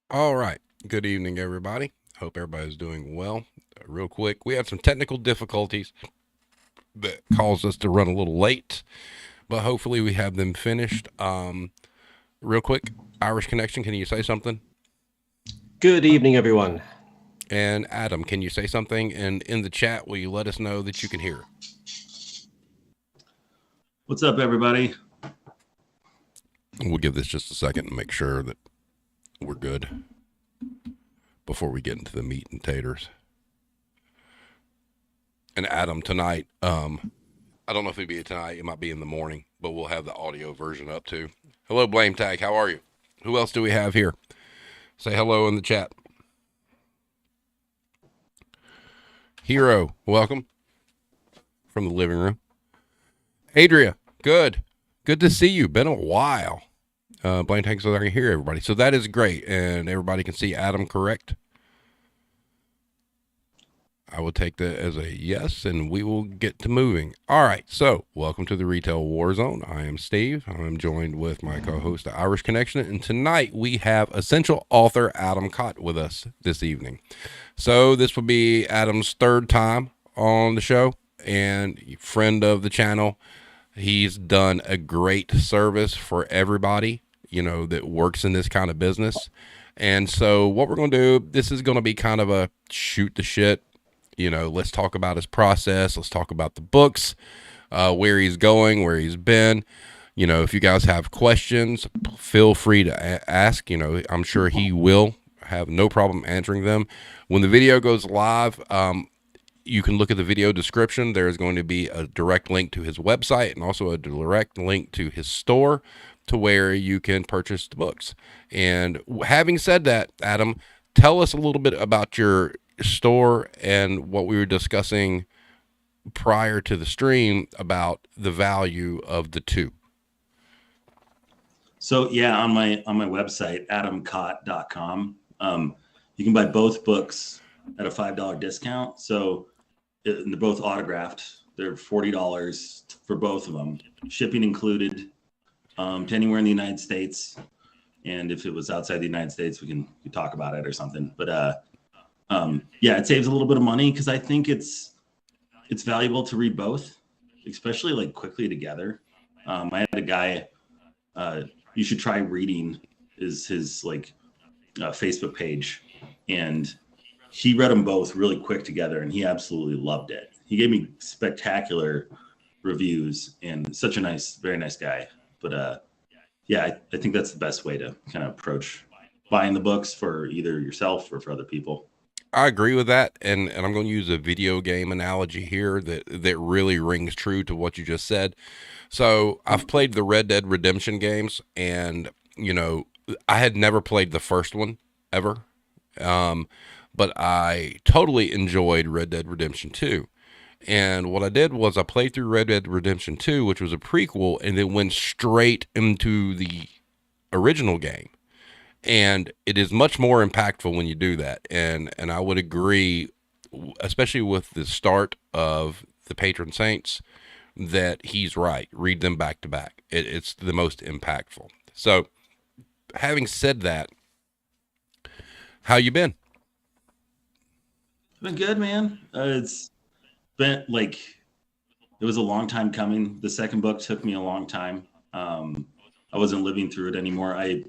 All right. Good evening, everybody. Hope everybody's doing well. Real quick, we had some technical difficulties that caused us to run a little late, but hopefully we have them finished. Real quick, Irish Connection, can you say something? Good evening, everyone. And Adam, can you say something? And in the chat, will you let us know that you can hear? What's up, everybody? We'll give this just a second and make sure that we're good before we get into the meat and taters. And Adam, tonight, I don't know if it'll be tonight. It might be in the morning, but we'll have the audio version up too. Hello, Blame Tag. How are you? Who else do we have here? Say hello in the chat. Hero, welcome from the living room. Adria, good. Good to see you. Been a while. Blame Tag, so I can hear everybody. So that is great. And everybody can see Adam, correct? I will take that as a yes, and we will get to moving. All right, so welcome to the Retail War Zone. I am Steve. I'm joined with my co-host, the Irish Connection, and tonight we have essential author Adam Kaat with us this evening. So this will be Adam's third time on the show and friend of the channel. He's done a great service for everybody, that works in this kind of business. And so what we're going to do, this is going to be kind of a shoot the shit. Let's talk about his process. Let's talk about the books, where he's going, where he's been. If you guys have questions, feel free to ask. I'm sure he will have no problem answering them. When the video goes live, you can look at the video description. There's going to be a direct link to his website and also a direct link to his store to where you can purchase the books. And having said that, Adam, tell us a little bit about your store and what we were discussing prior to the stream about the value of the two. So yeah, on my website, adamkaat.com, you can buy both books at a $5 discount. So they're both autographed. They're $40 for both of them, shipping included, to anywhere in the United States. And if it was outside the United States, we can talk about it or something. But yeah, it saves a little bit of money because I think it's valuable to read both, especially like quickly together. I had a guy, you should try reading is his like Facebook page, and he read them both really quick together, and he absolutely loved it. He gave me spectacular reviews, and such a very nice guy. But yeah, I think that's the best way to kind of approach buying the books for either yourself or for other people. I agree with that, and I'm going to use a video game analogy here that really rings true to what you just said. So I've played the Red Dead Redemption games, and I had never played the first one ever, but I totally enjoyed Red Dead Redemption 2. And what I did was I played through Red Dead Redemption 2, which was a prequel, and then went straight into the original game. And it is much more impactful when you do that. And I would agree, especially with the start of the Patron Saints, that he's right. Read them back to back. It's the most impactful. So, having said that, how you been? Been good, man. It's been like it was a long time coming. The second book took me a long time. I wasn't living through it anymore. I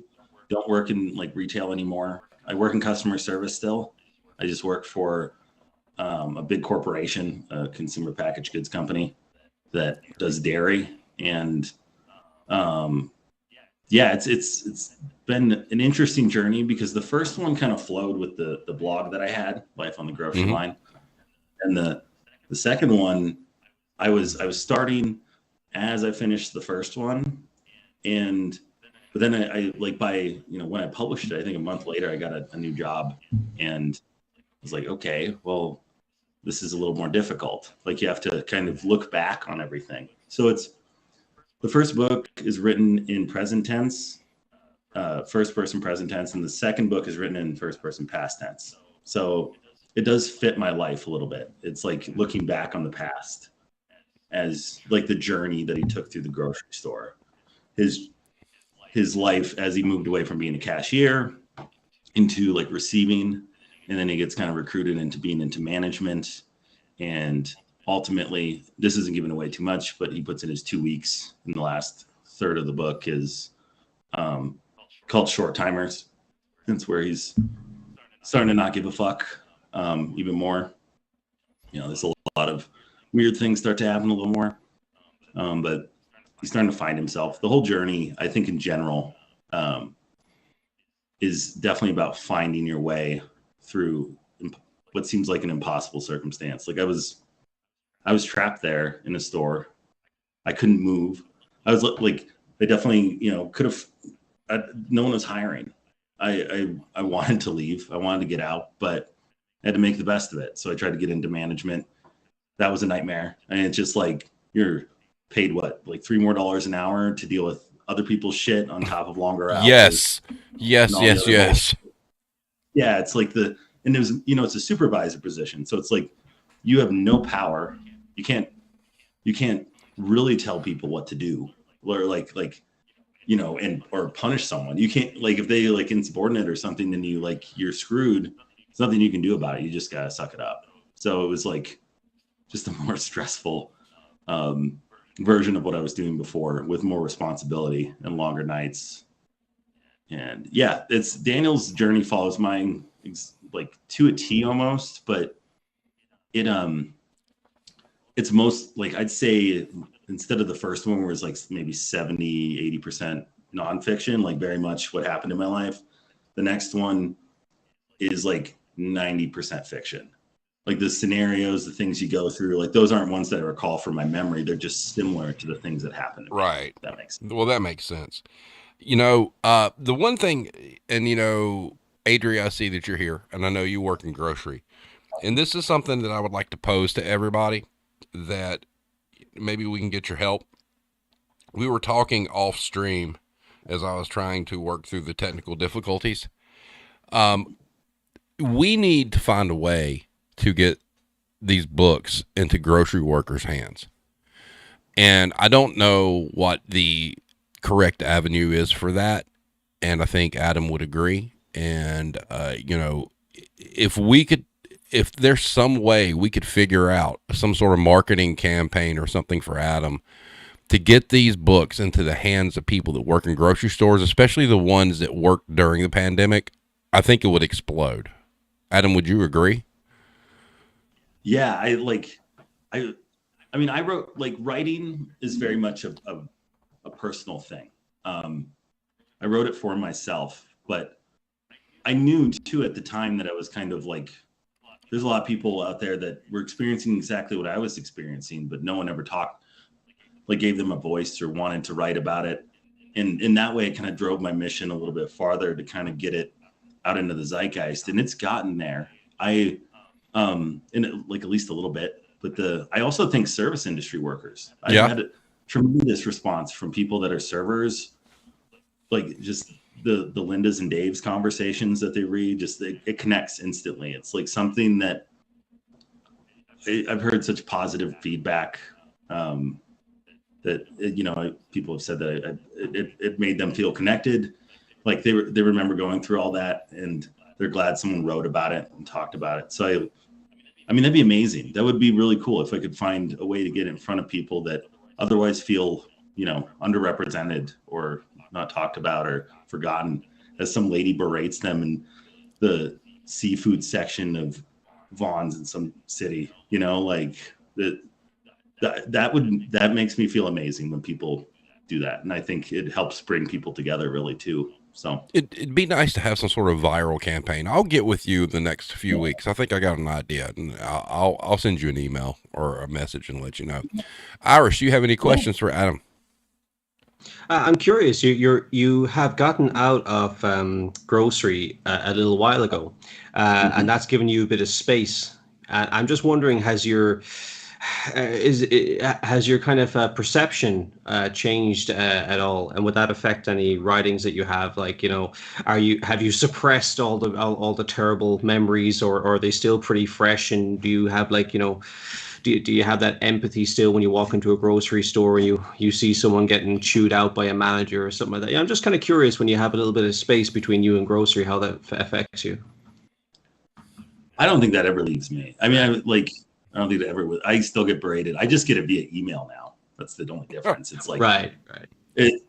don't work in like retail anymore. I work in customer service still. I just work for a big corporation, a consumer packaged goods company that does dairy, and yeah, it's been an interesting journey because the first one kind of flowed with the blog that I had, Life on the Grocery Line, and the second one, I was starting as I finished the first one, and but then I like by when I published it, I think a month later I got a new job, and I was like, okay, well, this is a little more difficult. Like you have to kind of look back on everything. So it's the first book is written in present tense, first person present tense, and the second book is written in first person past tense. So it does fit my life a little bit. It's like looking back on the past as like the journey that he took through the grocery store, his life as he moved away from being a cashier into like receiving, and then he gets kind of recruited into being into management, and ultimately, this isn't giving away too much, but he puts in his 2 weeks in the last third of the book is called Short Timers. It's where he's starting to not give a fuck even more. There's a lot of weird things start to happen a little more, but he's starting to find himself. The whole journey, I think, in general, is definitely about finding your way through what seems like an impossible circumstance. Like I was trapped there in a store. I couldn't move. I was like, I definitely, could have. No one was hiring. I wanted to leave. I wanted to get out, but I had to make the best of it. So I tried to get into management. That was a nightmare. And it's just like you're paid what, like $3 more an hour to deal with other people's shit on top of longer hours. Yes. Yeah, it's like and it was, it's a supervisor position. So it's like you have no power. You can't really tell people what to do, or or punish someone. You can't, like, if they like insubordinate or something, then you're screwed. There's nothing you can do about it. You just gotta suck it up. So it was like just a more stressful version of what I was doing before, with more responsibility and longer nights. And yeah, it's Daniel's journey follows mine like to a T almost, but it's most, like, I'd say instead of the first one where it's like maybe 70-80% nonfiction, like very much what happened in my life, the next one is like 90% fiction. Like the scenarios, the things you go through, like those aren't ones that I recall from my memory. They're just similar to the things that happened. Right. That makes sense. Well, that makes sense. The one thing, and Adria, I see that you're here, and I know you work in grocery, and this is something that I would like to pose to everybody, that maybe we can get your help. We were talking off stream as I was trying to work through the technical difficulties. We need to find a way to get these books into grocery workers' hands. And I don't know what the correct avenue is for that. And I think Adam would agree. And, if there's some way we could figure out some sort of marketing campaign or something for Adam to get these books into the hands of people that work in grocery stores, especially the ones that worked during the pandemic, I think it would explode. Adam, would you agree? Yeah, I wrote, like, writing is very much a personal thing. I wrote it for myself, but I knew too at the time that I was kind of like, there's a lot of people out there that were experiencing exactly what I was experiencing, but no one ever gave them a voice or wanted to write about it. And in that way, it kind of drove my mission a little bit farther to kind of get it out into the zeitgeist. And it's gotten there. At least a little bit, but I also think service industry workers, I had a tremendous response from people that are servers, like just the Lindas and Dave's conversations that they read, just it connects instantly. It's like something that I've heard such positive feedback that people have said that it made them feel connected, like they remember going through all that, and they're glad someone wrote about it and talked about it. So that'd be amazing. That would be really cool if I could find a way to get in front of people that otherwise feel underrepresented or not talked about or forgotten, as some lady berates them in the seafood section of Vaughn's in some city. That makes me feel amazing when people do that, and I think it helps bring people together really too. So it'd be nice to have some sort of viral campaign. I'll get with you the next few weeks. I think I got an idea, and I'll send you an email or a message and let you know. Irish, do you have any questions for Adam? I'm curious. You have gotten out of grocery a little while ago, and that's given you a bit of space. I'm just wondering, has your has your kind of perception changed at all, and would that affect any writings that you have? Like, have you suppressed all the terrible memories, or are they still pretty fresh? And do you have, like, do you have that empathy still when you walk into a grocery store and you see someone getting chewed out by a manager or something like that? Yeah, I'm just kind of curious, when you have a little bit of space between you and grocery, how that affects you. I don't think that ever leaves me. I mean, I don't think that ever would. I still get berated. I just get it via email now. That's the only difference. It's like Right. it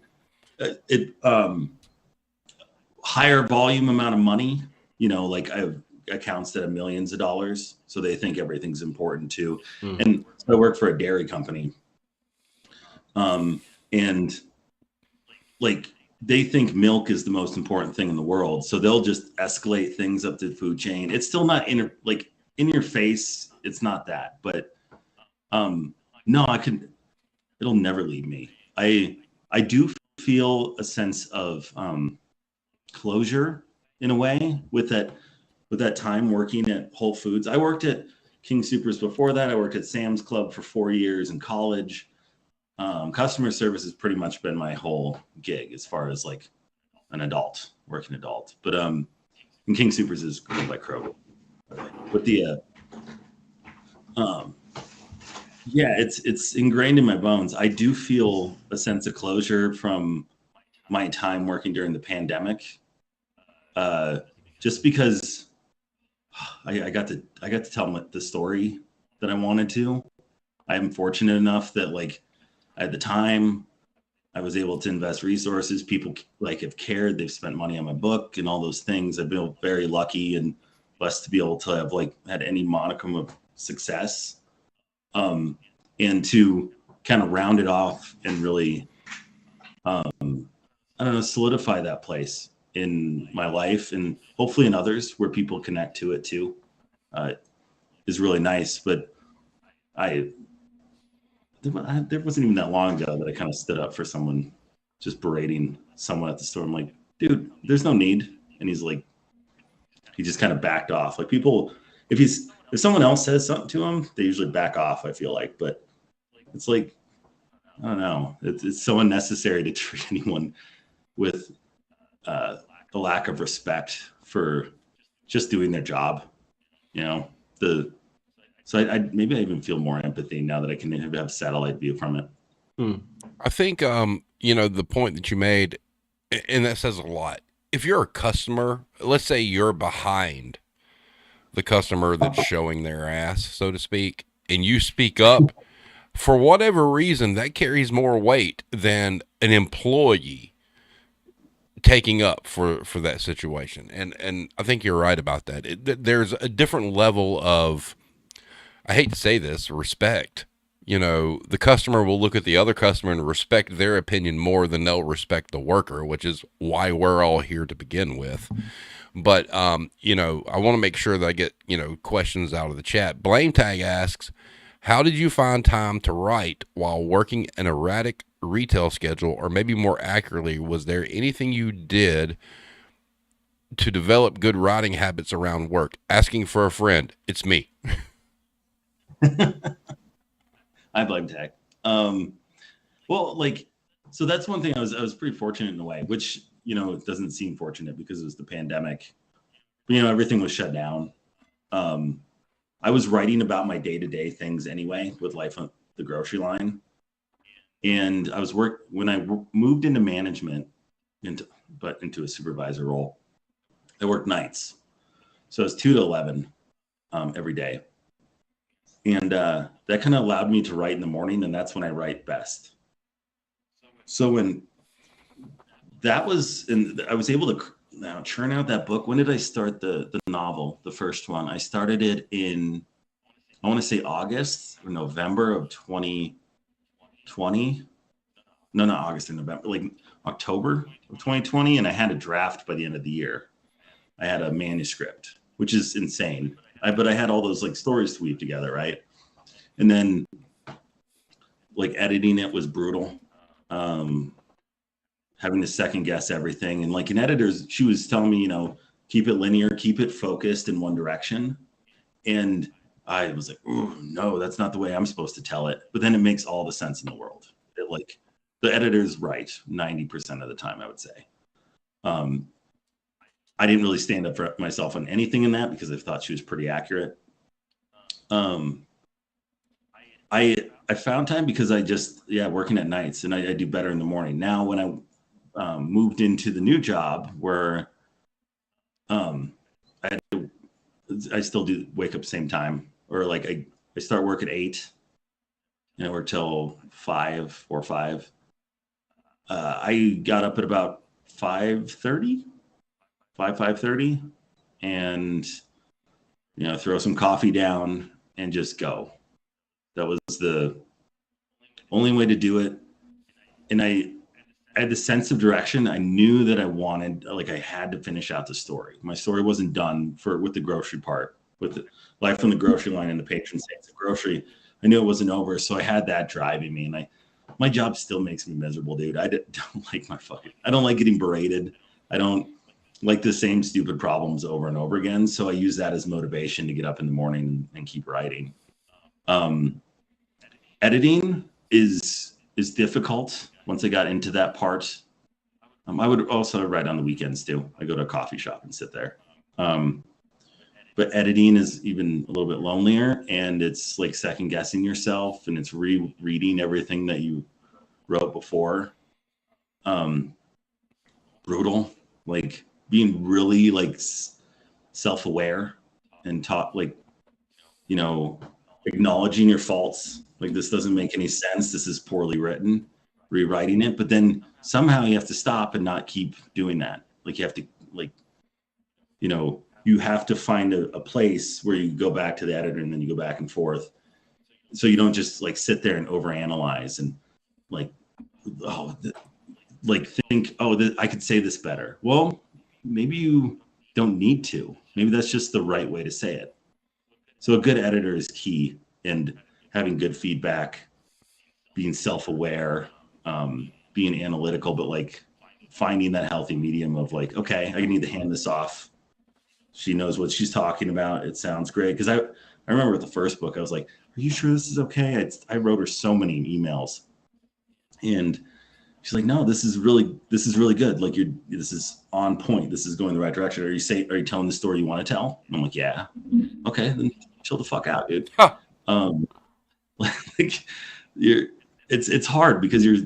higher volume amount of money. Like I have accounts that have millions of dollars, so they think everything's important too. And so I work for a dairy company, and like they think milk is the most important thing in the world, so they'll just escalate things up the food chain. It's still not in your face. It's not that, but no, it'll never leave me. I do feel a sense of closure in a way with that time working at Whole Foods. I worked at King Soopers before that. I worked at Sam's Club for 4 years in college. Customer service has pretty much been my whole gig as far as like an working adult. But and King Soopers is owned by Kroger. But yeah, it's ingrained in my bones. I do feel a sense of closure from my time working during the pandemic, just because I got to tell the story that I wanted to. I'm fortunate enough that like at the time I was able to invest resources. People like have cared. They've spent money on my book and all those things. I've been very lucky and blessed to be able to have like had any modicum of success. And to kind of round it off and really, I don't know, solidify that place in my life and hopefully in others where people connect to it too, is really nice. But there wasn't even that long ago that I kind of stood up for someone just berating someone at the store. I'm like, dude, there's no need. And he's like, he just kind of backed off. Like people, if someone else says something to him, they usually back off, I feel like. But it's like, I don't know. It's so unnecessary to treat anyone with the lack of respect for just doing their job. So I maybe I even feel more empathy now that I can have satellite view from it. I think, the point that you made, and that says a lot. If you're a customer, let's say you're behind the customer that's showing their ass, so to speak, and you speak up, for whatever reason, that carries more weight than an employee taking up for that situation. And I think you're right about that. There's a different level of, I hate to say this, respect. The customer will look at the other customer and respect their opinion more than they'll respect the worker, which is why we're all here to begin with. But, I want to make sure that I get, questions out of the chat. Blame Tag asks, how did you find time to write while working an erratic retail schedule? Or maybe more accurately, was there anything you did to develop good writing habits around work? Asking for a friend. It's me. I blame Tag. Well, so that's one thing I was pretty fortunate in a way, which, it doesn't seem fortunate because it was the pandemic. But, everything was shut down. I was writing about my day-to-day things anyway with life on the grocery line. And I was when I moved into management, into a supervisor role, I worked nights. So it's 2 to 11 every day. And that kind of allowed me to write in the morning, and that's when I write best. So when that was, and I was able to now churn out that book. When did I start the novel, the first one? I started it in, I want to say August or November of 2020. No, not August or November, like October of 2020. And I had a draft by the end of the year. I had a manuscript, which is insane. But I had all those like stories to weave together, right? And then like editing it was brutal. Having to second guess everything. And like an editor, she was telling me, keep it linear, keep it focused in one direction. And I was like, "Ooh, no, that's not the way I'm supposed to tell it." But then it makes all the sense in the world. It, like, the editor's right 90% of the time, I would say. I didn't really stand up for myself on anything in that because I thought she was pretty accurate. I found time because I just working at nights, and I do better in the morning. Now when I moved into the new job where I still do wake up same time, or like I start work at 8 and I work till 5 or 5. I got up at about 5:30, 5:30, and throw some coffee down and just go. That was the only way to do it. And I had the sense of direction. I knew that I had to finish out the story. My story wasn't done with the grocery part, with the Life from the Grocery Line and the Patron Saints of Grocery. I knew it wasn't over. So I had that driving me. And my job still makes me miserable, dude. I don't like I don't like getting berated. I don't like the same stupid problems over and over again. So I use that as motivation to get up in the morning and keep writing. Editing is difficult once I got into that part. I would also write on the weekends too. I go to a coffee shop and sit there. But editing is even a little bit lonelier, and it's like second guessing yourself, and it's rereading everything that you wrote before. Brutal, like being really like self-aware and acknowledging your faults. Like, this doesn't make any sense. This is poorly written, rewriting it. But then somehow you have to stop and not keep doing that. Like, you have to you have to find a place where you go back to the editor and then you go back and forth. So you don't just like sit there and overanalyze and think, I could say this better. Well, maybe you don't need to. Maybe that's just the right way to say it. So a good editor is key, and having good feedback, being self-aware, being analytical, but like finding that healthy medium of like, okay, I need to hand this off. She knows what she's talking about. It sounds great. Because I remember with the first book, I was like, are you sure this is okay? I wrote her so many emails, and she's like, no, this is really good. Like, this is on point. This is going the right direction. Are you telling the story you want to tell? And I'm like, yeah. Okay, then chill the fuck out, dude. Huh. It's hard because you're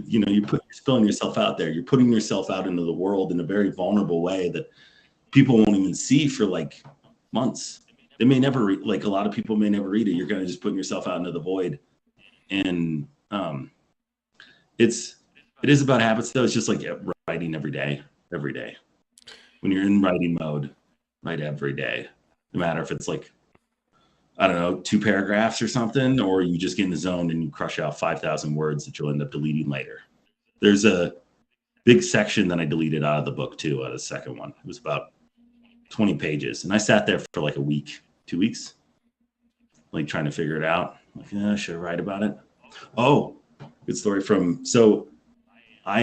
spilling yourself out there. You're putting yourself out into the world in a very vulnerable way that people won't even see for like months. They may never read, like a lot of people may never read it. You're kind of just putting yourself out into the void. And it is about habits though. It's just like writing every day. When you're in writing mode, write every day. No matter if it's like, I don't know, 2 paragraphs or something, or you just get in the zone and you crush out 5,000 words that you'll end up deleting later. There's a big section that I deleted out of the book too, out of the second one. It was about 20 pages. And I sat there for like a week, 2 weeks, like trying to figure it out. Like, should I write about it? Oh, good story so I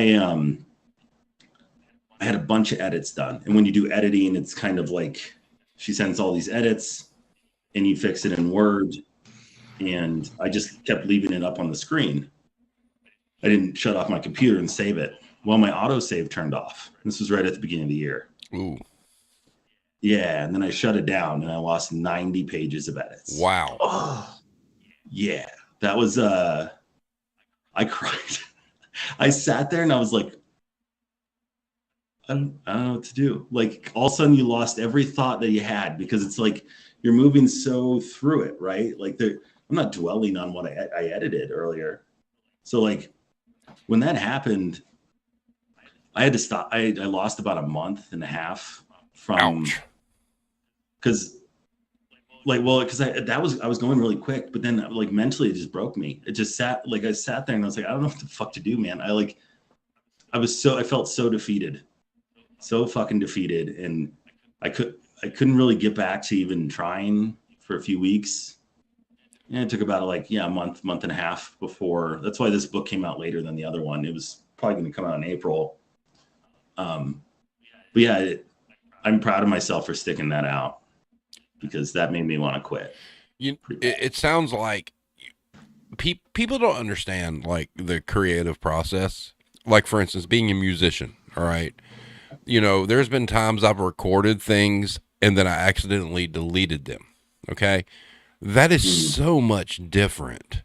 had a bunch of edits done. And when you do editing, it's kind of like she sends all these edits and you fix it in Word. And I just kept leaving it up on the screen. I didn't shut off my computer and save it. Well, my autosave turned off. This was right at the beginning of the year. Ooh. Yeah, and then I shut it down and I lost 90 pages of edits. Wow. Oh, yeah. That was I cried. I sat there and I was like, I don't know what to do. Like, all of a sudden you lost every thought that you had because it's like you're moving so through it, right? Like, I'm not dwelling on what I edited earlier. So like when that happened, I had to stop. I lost about a month and a half from, because I was going really quick, but then like mentally it just broke me. It just I sat there and I was like, I don't know what the fuck to do, man. I felt so defeated, so fucking defeated. And I couldn't really get back to even trying for a few weeks. And it took about a month and a half before. That's why this book came out later than the other one. It was probably going to come out in April. But yeah, I'm proud of myself for sticking that out because that made me want to quit. It sounds like people don't understand like the creative process. Like for instance, being a musician. All right, there's been times I've recorded things and then I accidentally deleted them. Okay, that is so much different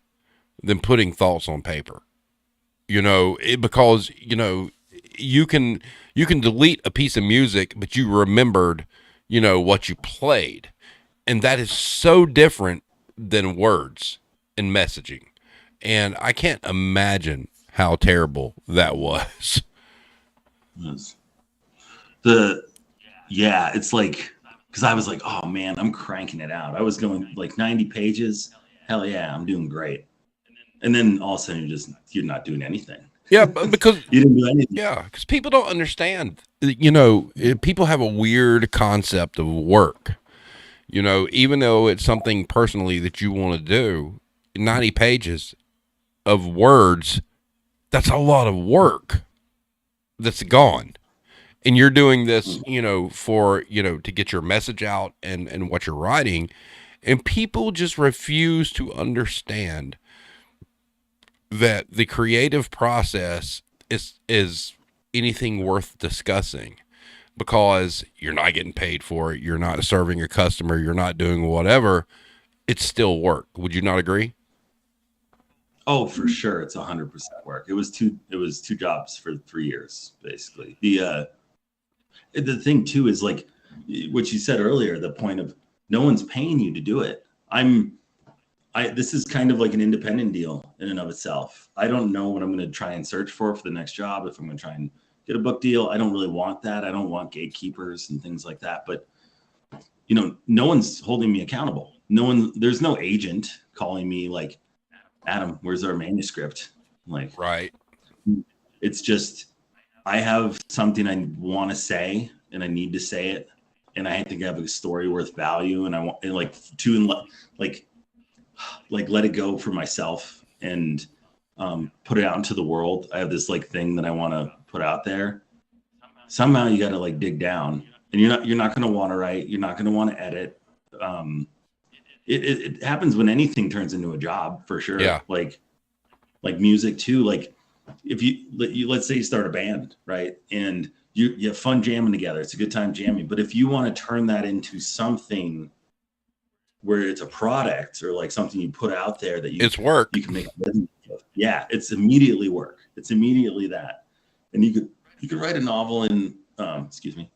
than putting thoughts on paper. Because you can delete a piece of music, but you remembered what you played, and that is so different than words and messaging. And I can't imagine how terrible that was. Yes. It's like, because I was like, oh man, I'm cranking it out. I was going like 90 pages. Hell yeah, I'm doing great. And then all of a sudden you're not doing anything. Yeah, because you didn't do anything. Yeah, because people don't understand. People have a weird concept of work. Even though it's something personally that you want to do, 90 pages of words, that's a lot of work that's gone. And you're doing this, for, to get your message out and what you're writing. And people just refuse to understand that the creative process is anything worth discussing, because you're not getting paid for it. You're not serving a customer. You're not doing whatever. It's still work. Would you not agree? Oh, for sure. It's 100% work. It was two jobs for 3 years, basically. The thing too is like what you said earlier, the point of no one's paying you to do it. This is kind of like an independent deal in and of itself. I don't know what I'm going to try and search for the next job. If I'm going to try and get a book deal, I don't really want that. I don't want gatekeepers and things like that. But, no one's holding me accountable. There's no agent calling me like, Adam, where's our manuscript? Like, right. It's just, I have something I want to say and I need to say it. And I think I have a story worth value. And I want let it go for myself and put it out into the world. I have this like thing that I want to put out there. Somehow you got to like dig down, and you're not going to want to write. You're not going to want to edit. It happens when anything turns into a job, for sure. Yeah. Like music too. Like if let's say you start a band, right? And you have fun jamming together. It's a good time jamming. But if you want to turn that into something where it's a product or like something you put out there that it's work. You can make a living with. Yeah, it's immediately work. It's immediately that. And you could write a novel in obscurity,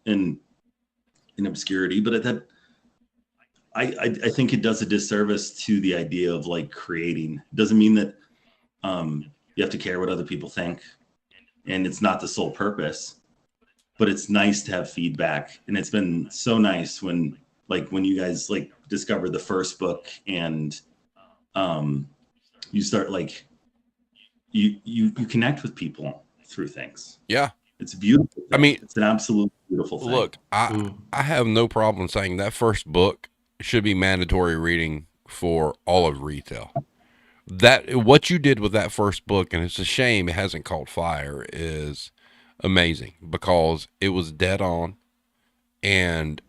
but I think it does a disservice to the idea of like creating. It doesn't mean that you have to care what other people think, and it's not the sole purpose, but it's nice to have feedback. And it's been so nice when you guys like discovered the first book and you start like you connect with people through things. Yeah, it's beautiful thing. I mean, it's an absolute beautiful thing. Look, I have no problem saying that first book should be mandatory reading for all of retail. That what you did with that first book, and it's a shame it hasn't caught fire, is amazing, because it was dead on. And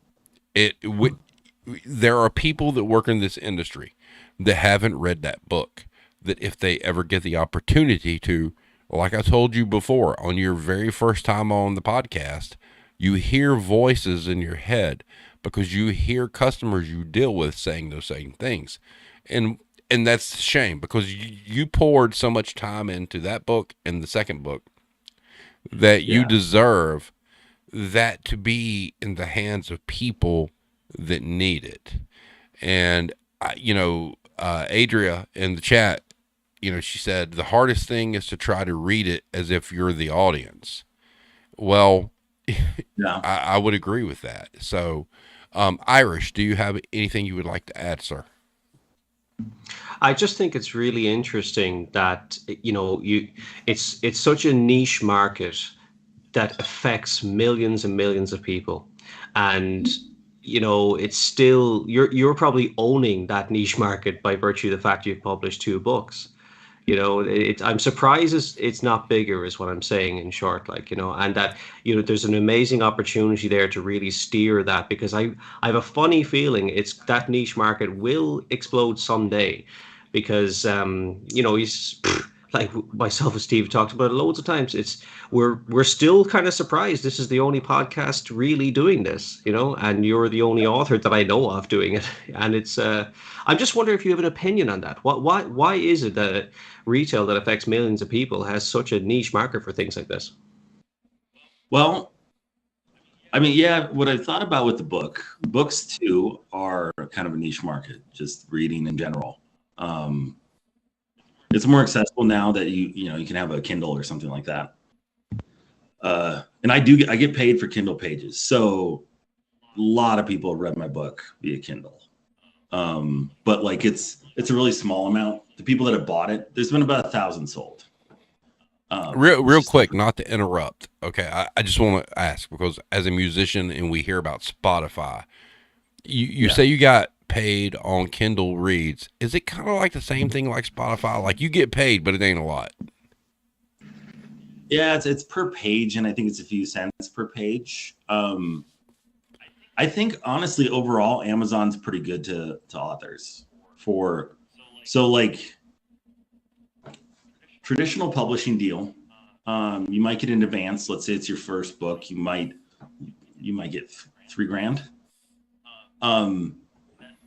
there are people that work in this industry that haven't read that book, that if they ever get the opportunity to, like I told you before, on your very first time on the podcast, you hear voices in your head because you hear customers you deal with saying those same things. And that's a shame, because you poured so much time into that book and the second book that you deserve that to be in the hands of people that need it. And Adria in the chat, she said the hardest thing is to try to read it as if you're the audience. Well, yeah. I would agree with that. So, Irish, do you have anything you would like to add, sir? I just think it's really interesting that it's such a niche market that affects millions and millions of people, and it's still you're probably owning that niche market by virtue of the fact you've published 2 books. You know, I'm surprised it's not bigger, is what I'm saying in short. Like, you know, and that, you know, there's an amazing opportunity there to really steer that, because I have a funny feeling it's that niche market will explode someday, because you know, he's like myself and Steve talked about it loads of times. It's we're still kind of surprised this is the only podcast really doing this, you know, and you're the only author that I know of doing it. And it's I'm just wondering if you have an opinion on that. Why is it that retail that affects millions of people has such a niche market for things like this? Well, I mean, yeah, what I thought about with the books too are kind of a niche market, just reading in general. It's more accessible now that you know, you can have a Kindle or something like that. And I get paid for Kindle pages. So a lot of people have read my book via Kindle. But like it's a really small amount. The people that have bought it, there's been about 1,000 sold. Real quick, not to interrupt. Okay, I just want to ask, because as a musician and we hear about Spotify, you say you got paid on Kindle reads. Is it kind of like the same thing like Spotify? Like you get paid, but it ain't a lot. Yeah, it's per page, and I think it's a few cents per page. I think honestly, overall, Amazon's pretty good to authors so like traditional publishing deal. You might get in advance. Let's say it's your first book. You might get $3,000.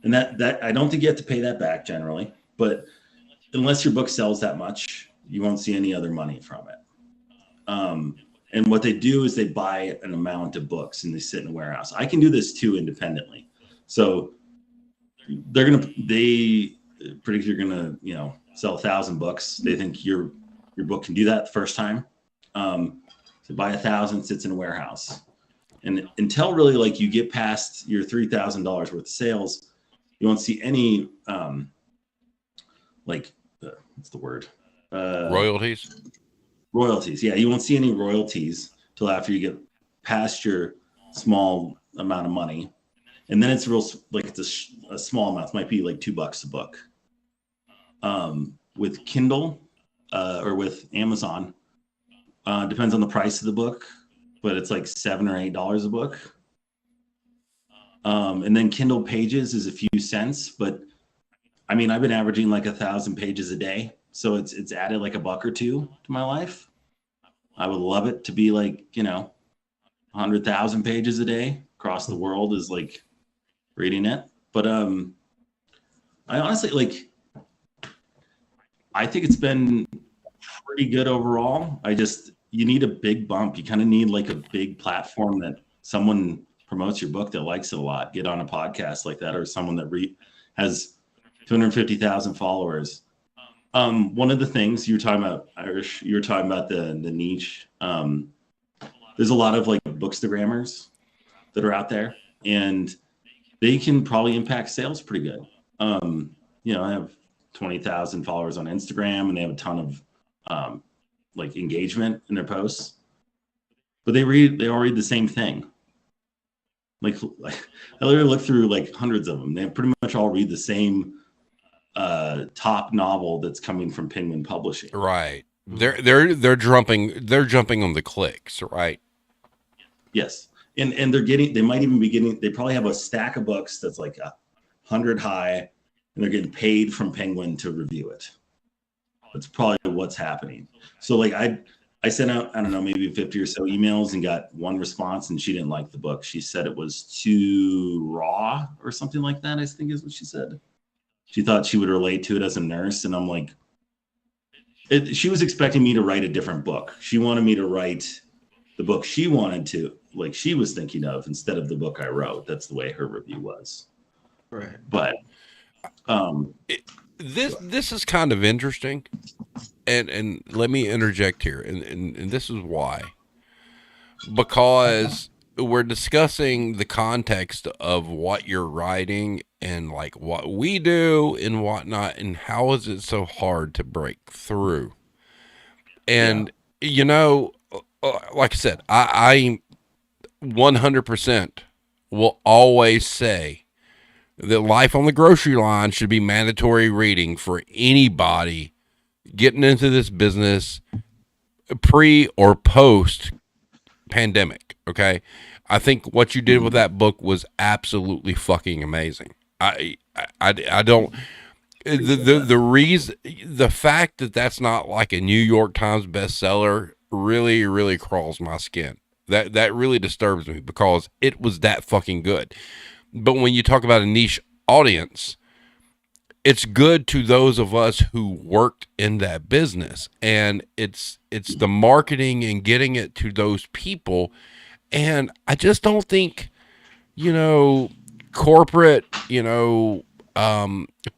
And that I don't think you have to pay that back generally, but unless your book sells that much, you won't see any other money from it. And what they do is they buy an amount of books and they sit in a warehouse. I can do this too independently. So they predict you're gonna, you know, sell 1,000 books. They think your book can do that the first time. So buy 1,000, sits in a warehouse, and until really like you get past your $3,000 worth of sales, you won't see any what's the word? Royalties. Royalties. Yeah, you won't see any royalties till after you get past your small amount of money, and then it's real like it's a small amount. It might be like $2 a book. With Kindle or with Amazon, depends on the price of the book, but it's like $7 or $8 a book. And then Kindle pages is a few cents, but I mean, I've been averaging like 1,000 pages a day, so it's added like $1 or $2 to my life. I would love it to be like, you know, 100,000 pages a day across the world is like reading it. But I honestly like, I think it's been pretty good overall. You need a big bump. You kind of need like a big platform that someone promotes your book that likes it a lot. Get on a podcast like that, or someone that has 250,000 followers. One of the things you were talking about, Irish, you were talking about the niche. There's a lot of like bookstagrammers that are out there, and they can probably impact sales pretty good. You know, I have 20,000 followers on Instagram, and they have a ton of like engagement in their posts, but they all read the same thing. Like I literally look through like hundreds of them. They pretty much all read the same top novel that's coming from Penguin Publishing. Right. They're jumping on the clicks, right? Yes. And they might even be getting, they probably have a stack of books that's like 100 high, and they're getting paid from Penguin to review it. That's probably what's happening. So like I sent out, I don't know, maybe 50 or so emails and got one response, and she didn't like the book. She said it was too raw or something like that, I think is what she said. She thought she would relate to it as a nurse. And I'm like, she was expecting me to write a different book. She wanted me to write the book she wanted to, like she was thinking of, instead of the book I wrote. That's the way her review was. Right. But this is kind of interesting, and let me interject here, and this is why, because we're discussing the context of what you're writing and like what we do and whatnot, and how is it so hard to break through. And you know, like I said, I 100% will always say that Life on the Grocery Line should be mandatory reading for anybody getting into this business pre or post pandemic. Okay. I think what you did with that book was absolutely fucking amazing. I don't, the reason, the fact that that's not like a New York Times bestseller really, really crawls my skin. That really disturbs me because it was that fucking good. But when you talk about a niche audience, it's good to those of us who worked in that business, and it's the marketing and getting it to those people. And I just don't think, corporate,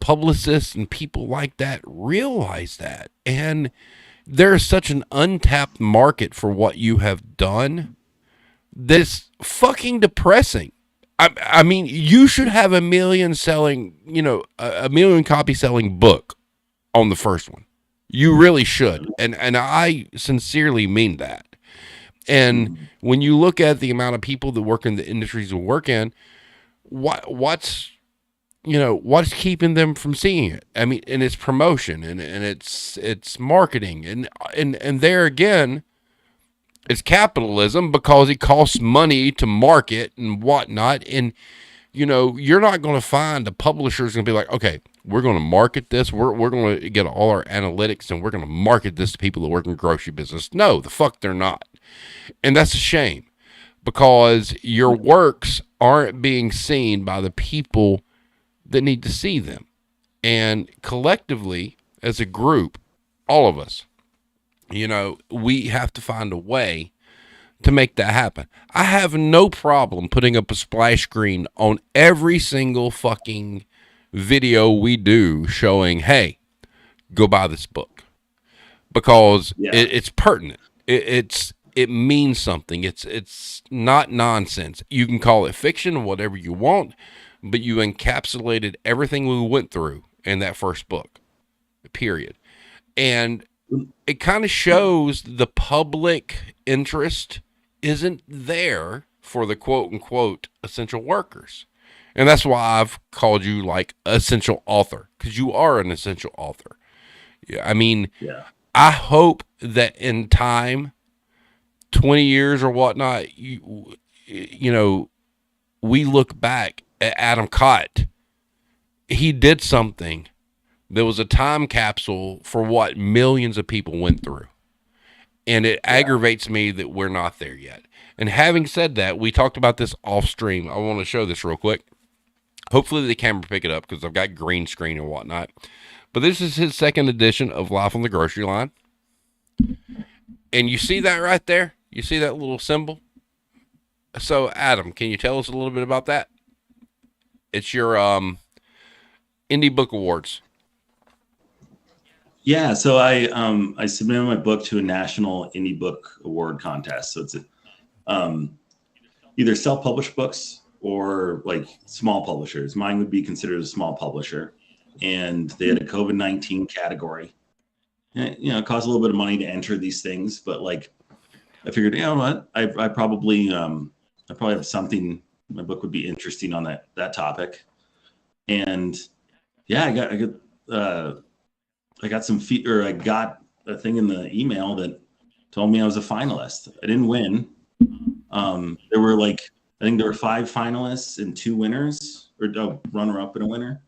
publicists and people like that realize that. And there's such an untapped market for what you have done that's fucking depressing. I mean, you should have a million copy selling book on the first one. You really should. And I sincerely mean that. And when you look at the amount of people that work in the industries we work in, what's keeping them from seeing it? I mean, and it's promotion and it's marketing and there again, it's capitalism because it costs money to market and whatnot. And, you're not going to find a publisher's going to be like, okay, we're going to market this. We're going to get all our analytics and we're going to market this to people that work in the grocery business. No, the fuck they're not. And that's a shame because your works aren't being seen by the people that need to see them. And collectively, as a group, all of us, we have to find a way to make that happen. I have no problem putting up a splash screen on every single fucking video we do showing, hey, go buy this book. Because it's pertinent. It means something. It's not nonsense. You can call it fiction, whatever you want, but you encapsulated everything we went through in that first book, period. And it kind of shows the public interest isn't there for the quote unquote essential workers. And that's why I've called you like essential author, because you are an essential author. Yeah, I mean, I hope that in time, 20 years or whatnot, we look back at Adam Kaat. He did something. There was a time capsule for what millions of people went through. And it aggravates me that we're not there yet. And having said that, we talked about this off stream. I want to show this real quick. Hopefully the camera pick it up because I've got green screen and whatnot. But this is his second edition of Life on the Grocery Line. And you see that right there? You see that little symbol? So, Adam, can you tell us a little bit about that? It's your Indie Book Awards. Yeah, so I submitted my book to a national indie book award contest. So it's either self-published books or like small publishers. Mine would be considered a small publisher, and they had a COVID-19 category. And, it costs a little bit of money to enter these things, but like I figured, you know what, I probably have something. My book would be interesting on that topic, and yeah, I got some I got a thing in the email that told me I was a finalist. I didn't win. There were I think there were 5 finalists and 2 winners, or a runner-up and a winner.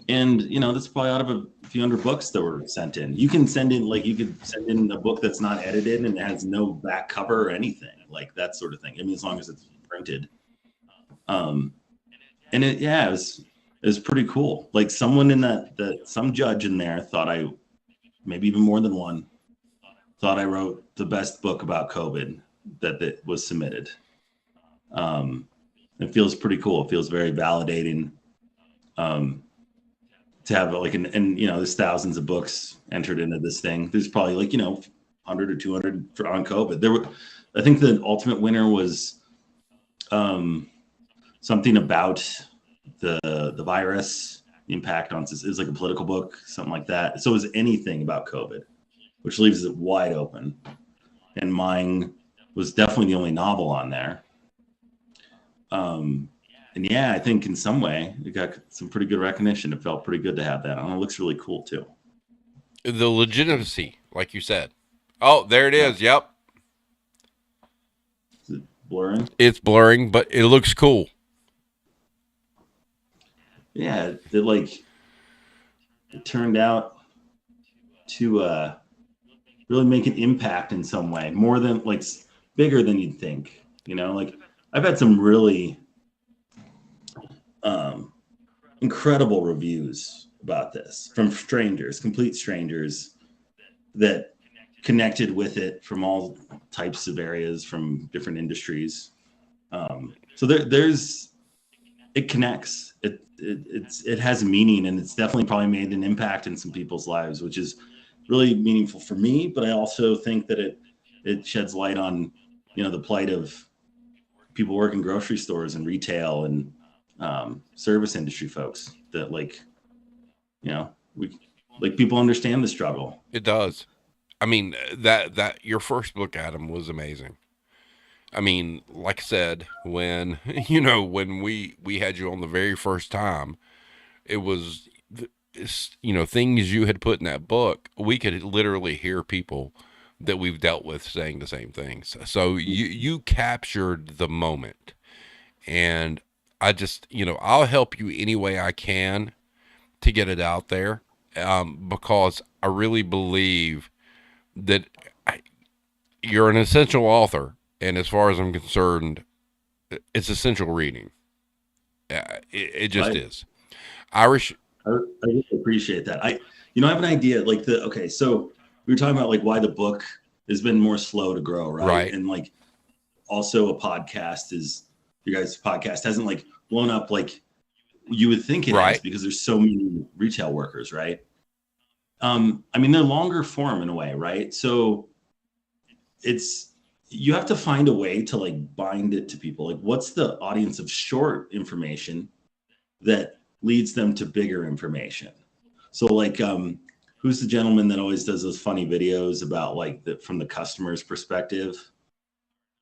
And that's probably out of a few hundred books that were sent in. You can send in you could send in a book that's not edited and it has no back cover or anything, like that sort of thing. I mean, as long as it's printed. And it was pretty cool. Like someone in some judge in there thought maybe even more than one, thought I wrote the best book about COVID that was submitted. It feels pretty cool. It feels very validating to have there's thousands of books entered into this thing. There's probably 100 or 200 on COVID. I think the ultimate winner was something about the virus, the impact on it was like a political book, something like that. So it was anything about COVID, which leaves it wide open. And mine was definitely the only novel on there. And yeah, I think in some way it got some pretty good recognition. It felt pretty good to have that. It looks really cool too. The legitimacy, like you said. Oh, there it is. Yep. Is it blurring? It's blurring, but it looks cool. Yeah, it turned out to really make an impact in some way, more than like bigger than you'd think. You know, like I've had some really incredible reviews about this from strangers, complete strangers that connected with it from all types of areas, from different industries. So there's it connects. It has meaning, and it's definitely probably made an impact in some people's lives, which is really meaningful for me. But I also think that it sheds light on, you know, the plight of people working grocery stores and retail and service industry folks that, like, you know, we like people understand the struggle. It does. I mean, that your first book, Adam, was amazing. I mean, like I said, when when we had you on the very first time, it was things you had put in that book. We could literally hear people that we've dealt with saying the same things. So you captured the moment, and I just I'll help you any way I can to get it out there, because I really believe that you're an essential author, and as far as I'm concerned, it's essential reading. It just is. Irish. I really appreciate that. I have an idea. Like so we were talking about like why the book has been more slow to grow, right? Right. And like also a podcast your guys' podcast hasn't like blown up like you would think it Right. has, because there's so many retail workers, right? I mean, they're longer form in a way, right? So you have to find a way to like bind it to people. Like, what's the audience of short information that leads them to bigger information? So like, who's the gentleman that always does those funny videos about like from the customer's perspective,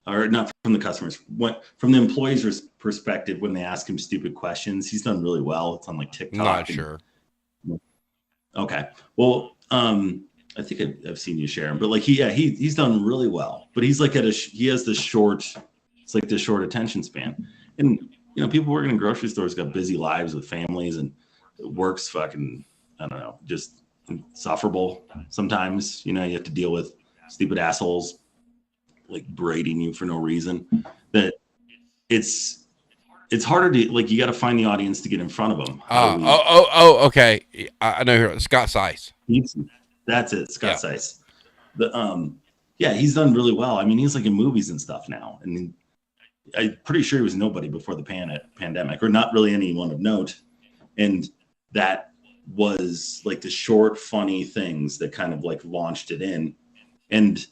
or not from the customers, from the employee's perspective when they ask him stupid questions? He's done really well. It's on like TikTok. Not sure. Okay. Well, I think I've seen you share him, but like he's done really well. But he's like he has this short, it's like this short attention span, and people working in grocery stores got busy lives with families, and work's fucking, I don't know, just insufferable sometimes. You have to deal with stupid assholes like berating you for no reason. That it's harder to, like, you got to find the audience to get in front of them. Okay. I know here, Scott Seiss. That's it, Scott Seiss. He's done really well. I mean, he's like in movies and stuff now, and I'm pretty sure he was nobody before the pandemic, or not really anyone of note. And that was like the short, funny things that kind of like launched it in. And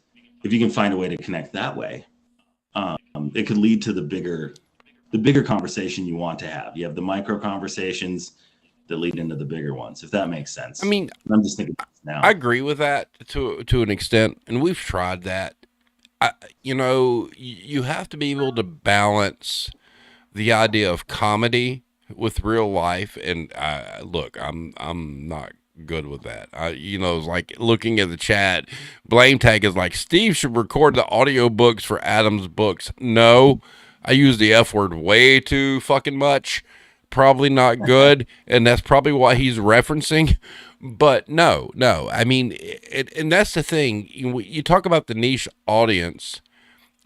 if you can find a way to connect that way, it could lead to the bigger conversation you want to have. You have the micro conversations that lead into the bigger ones, if that makes sense. I mean, I'm just thinking now. I agree with that to an extent, and we've tried that. You have to be able to balance the idea of comedy with real life, and look, I'm not good with that. It's like looking at the chat. Blame Tag is like, Steve should record the audiobooks for Adam's books. No, I use the F word way too fucking much. Probably not good, and that's probably what he's referencing. But no. I mean, and that's the thing. You talk about the niche audience.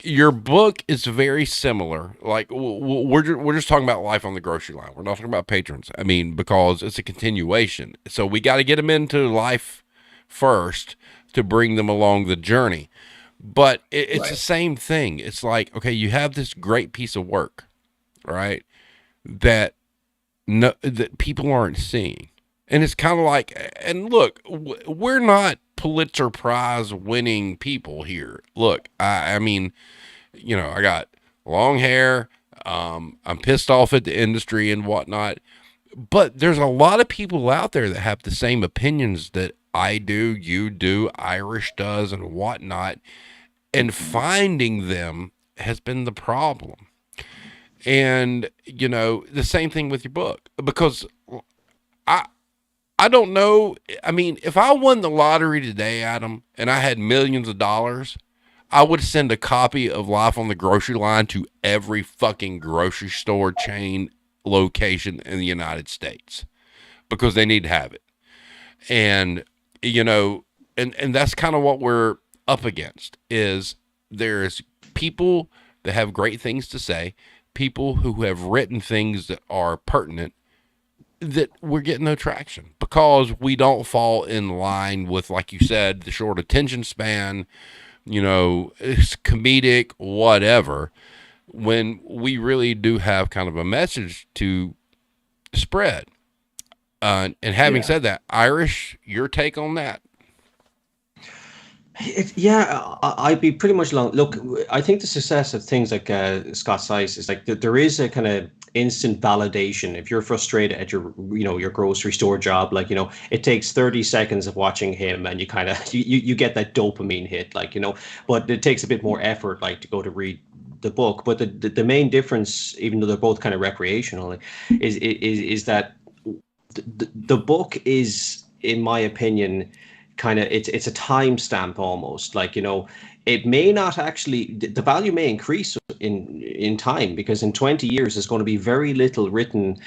Your book is very similar. Like, we're just talking about life on the grocery line. We're not talking about patrons. I mean, because it's a continuation. So we got to get them into life first to bring them along the journey. But it's the same thing. It's like, okay, you have this great piece of work, right? That people aren't seeing. And it's kind of like, and look, we're not Pulitzer Prize winning people here. Look, I mean, I got long hair. I'm pissed off at the industry and whatnot. But there's a lot of people out there that have the same opinions that I do, you do, Irish does, and whatnot. And finding them has been the problem. And, the same thing with your book. Because I don't know. I mean, if I won the lottery today, Adam, and I had millions of dollars, I would send a copy of Life on the Grocery Line to every fucking grocery store chain location in the United States because they need to have it. And you know, and that's kind of what we're up against is there's people that have great things to say, people who have written things that are pertinent, that we're getting no traction because we don't fall in line with, like you said, the short attention span, it's comedic, whatever, when we really do have kind of a message to spread. And having said that, Irish, your take on that? I'd be pretty much along. Look, I think the success of things like Scott Sice is like there is a kind of instant validation. If you're frustrated at your grocery store job, like, it takes 30 seconds of watching him and you kind of, you get that dopamine hit, like, but it takes a bit more effort, like, to go to read the book. But the main difference, even though they're both kind of recreational, is that the book is, in my opinion, kind of it's a timestamp almost, like, it may not actually, the value may increase in time, because in 20 years there's going to be very little written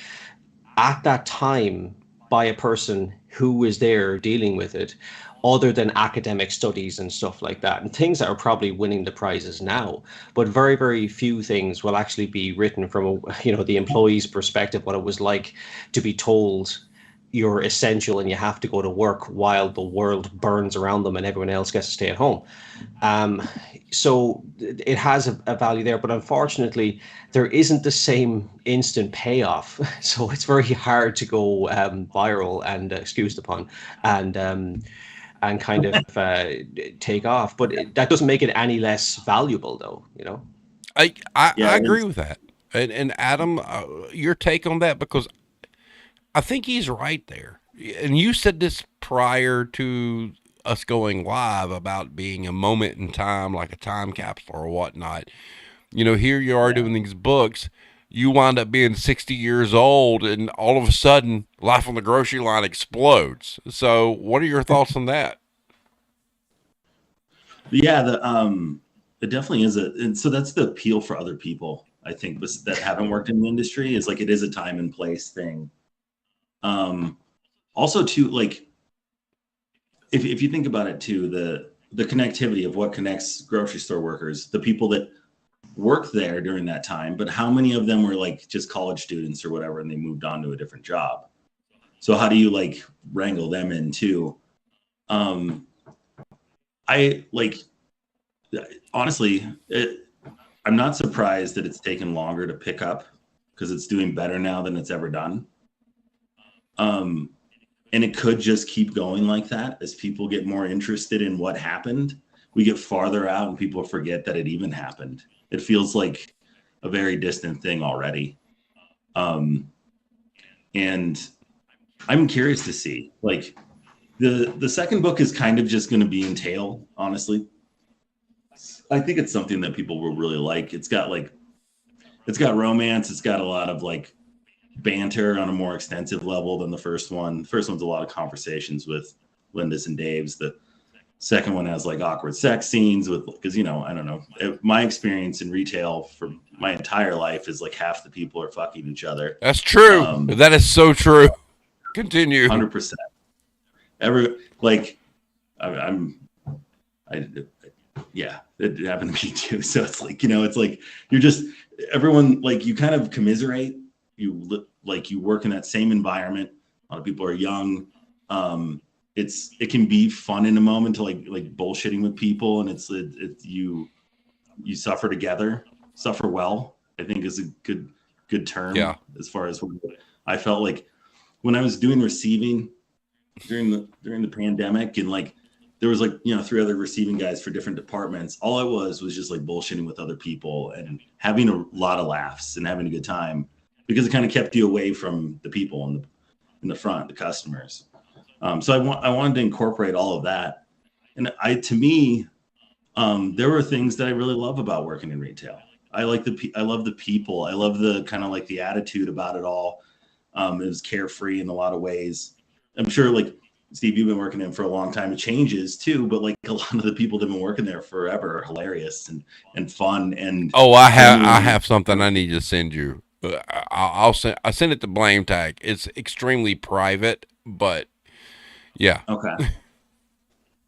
at that time by a person who was there dealing with it, other than academic studies and stuff like that, and things that are probably winning the prizes now. But very, very few things will actually be written from the employee's perspective, what it was like to be told you're essential and you have to go to work while the world burns around them and everyone else gets to stay at home. So it has a value there, but unfortunately there isn't the same instant payoff. So it's very hard to go viral and, excuse the pun, and kind of take off. But that doesn't make it any less valuable, though. I agree with that. And Adam, your take on that, because I think he's right there. And you said this prior to us going live about being a moment in time, like a time capsule or whatnot. Here you are doing these books. You wind up being 60 years old, and all of a sudden, Life on the Grocery Line explodes. So, what are your thoughts on that? Yeah, it definitely is and so that's the appeal for other people, I think, that haven't worked in the industry, is like it is a time and place thing. Also too, like, if you think about it too, the connectivity of what connects grocery store workers, the people that worked there during that time, but how many of them were like just college students or whatever, and they moved on to a different job? So how do you like wrangle them in too? I like, honestly, I'm not surprised that it's taken longer to pick up, because it's doing better now than it's ever done. And it could just keep going like that as people get more interested in what happened. We get farther out and people forget that it even happened. It feels like a very distant thing already. And I'm curious to see, like, the second book is kind of just going to be entail, honestly. I think it's something that people will really like. It's got romance. It's got a lot of like banter on a more extensive level than the first one. The first one's a lot of conversations with Linda's and Dave's. The second one has like awkward sex scenes because, I don't know. My experience in retail for my entire life is like half the people are fucking each other. That's true. That is so true. Continue. 100%. Yeah, it happened to me too. So it's like, it's like, you're just, everyone, like, you kind of commiserate. You work in that same environment. A lot of people are young. It can be fun in a moment to like bullshitting with people, and it's you suffer together, suffer well, I think is a good term. Yeah. As far as what I felt like when I was doing receiving during the pandemic, and like there was like 3 other receiving guys for different departments. All I was just like bullshitting with other people and having a lot of laughs and having a good time, because it kind of kept you away from the people in the front, the customers. So I wanted to incorporate all of that. And to me, there were things that I really love about working in retail. I love the people. I love the kind of like the attitude about it all. It was carefree in a lot of ways. I'm sure like Steve, you've been working in for a long time. It changes too, but like a lot of the people that have been working there forever are hilarious and fun and I genuinely have something I need to send you. I send it to Blame Tag. It's extremely private, but yeah. okay.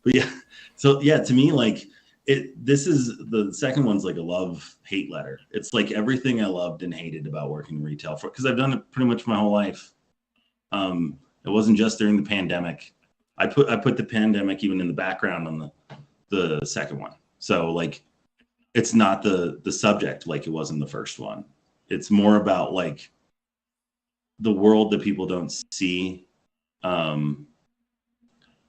But yeah, so yeah, to me, like this is the second one's like a love-hate letter. It's like everything I loved and hated about working in retail because I've done it pretty much my whole life. It wasn't just during the pandemic. I put the pandemic even in the background on the second one. So like it's not the subject like it was in the first one. It's more about like the world that people don't see.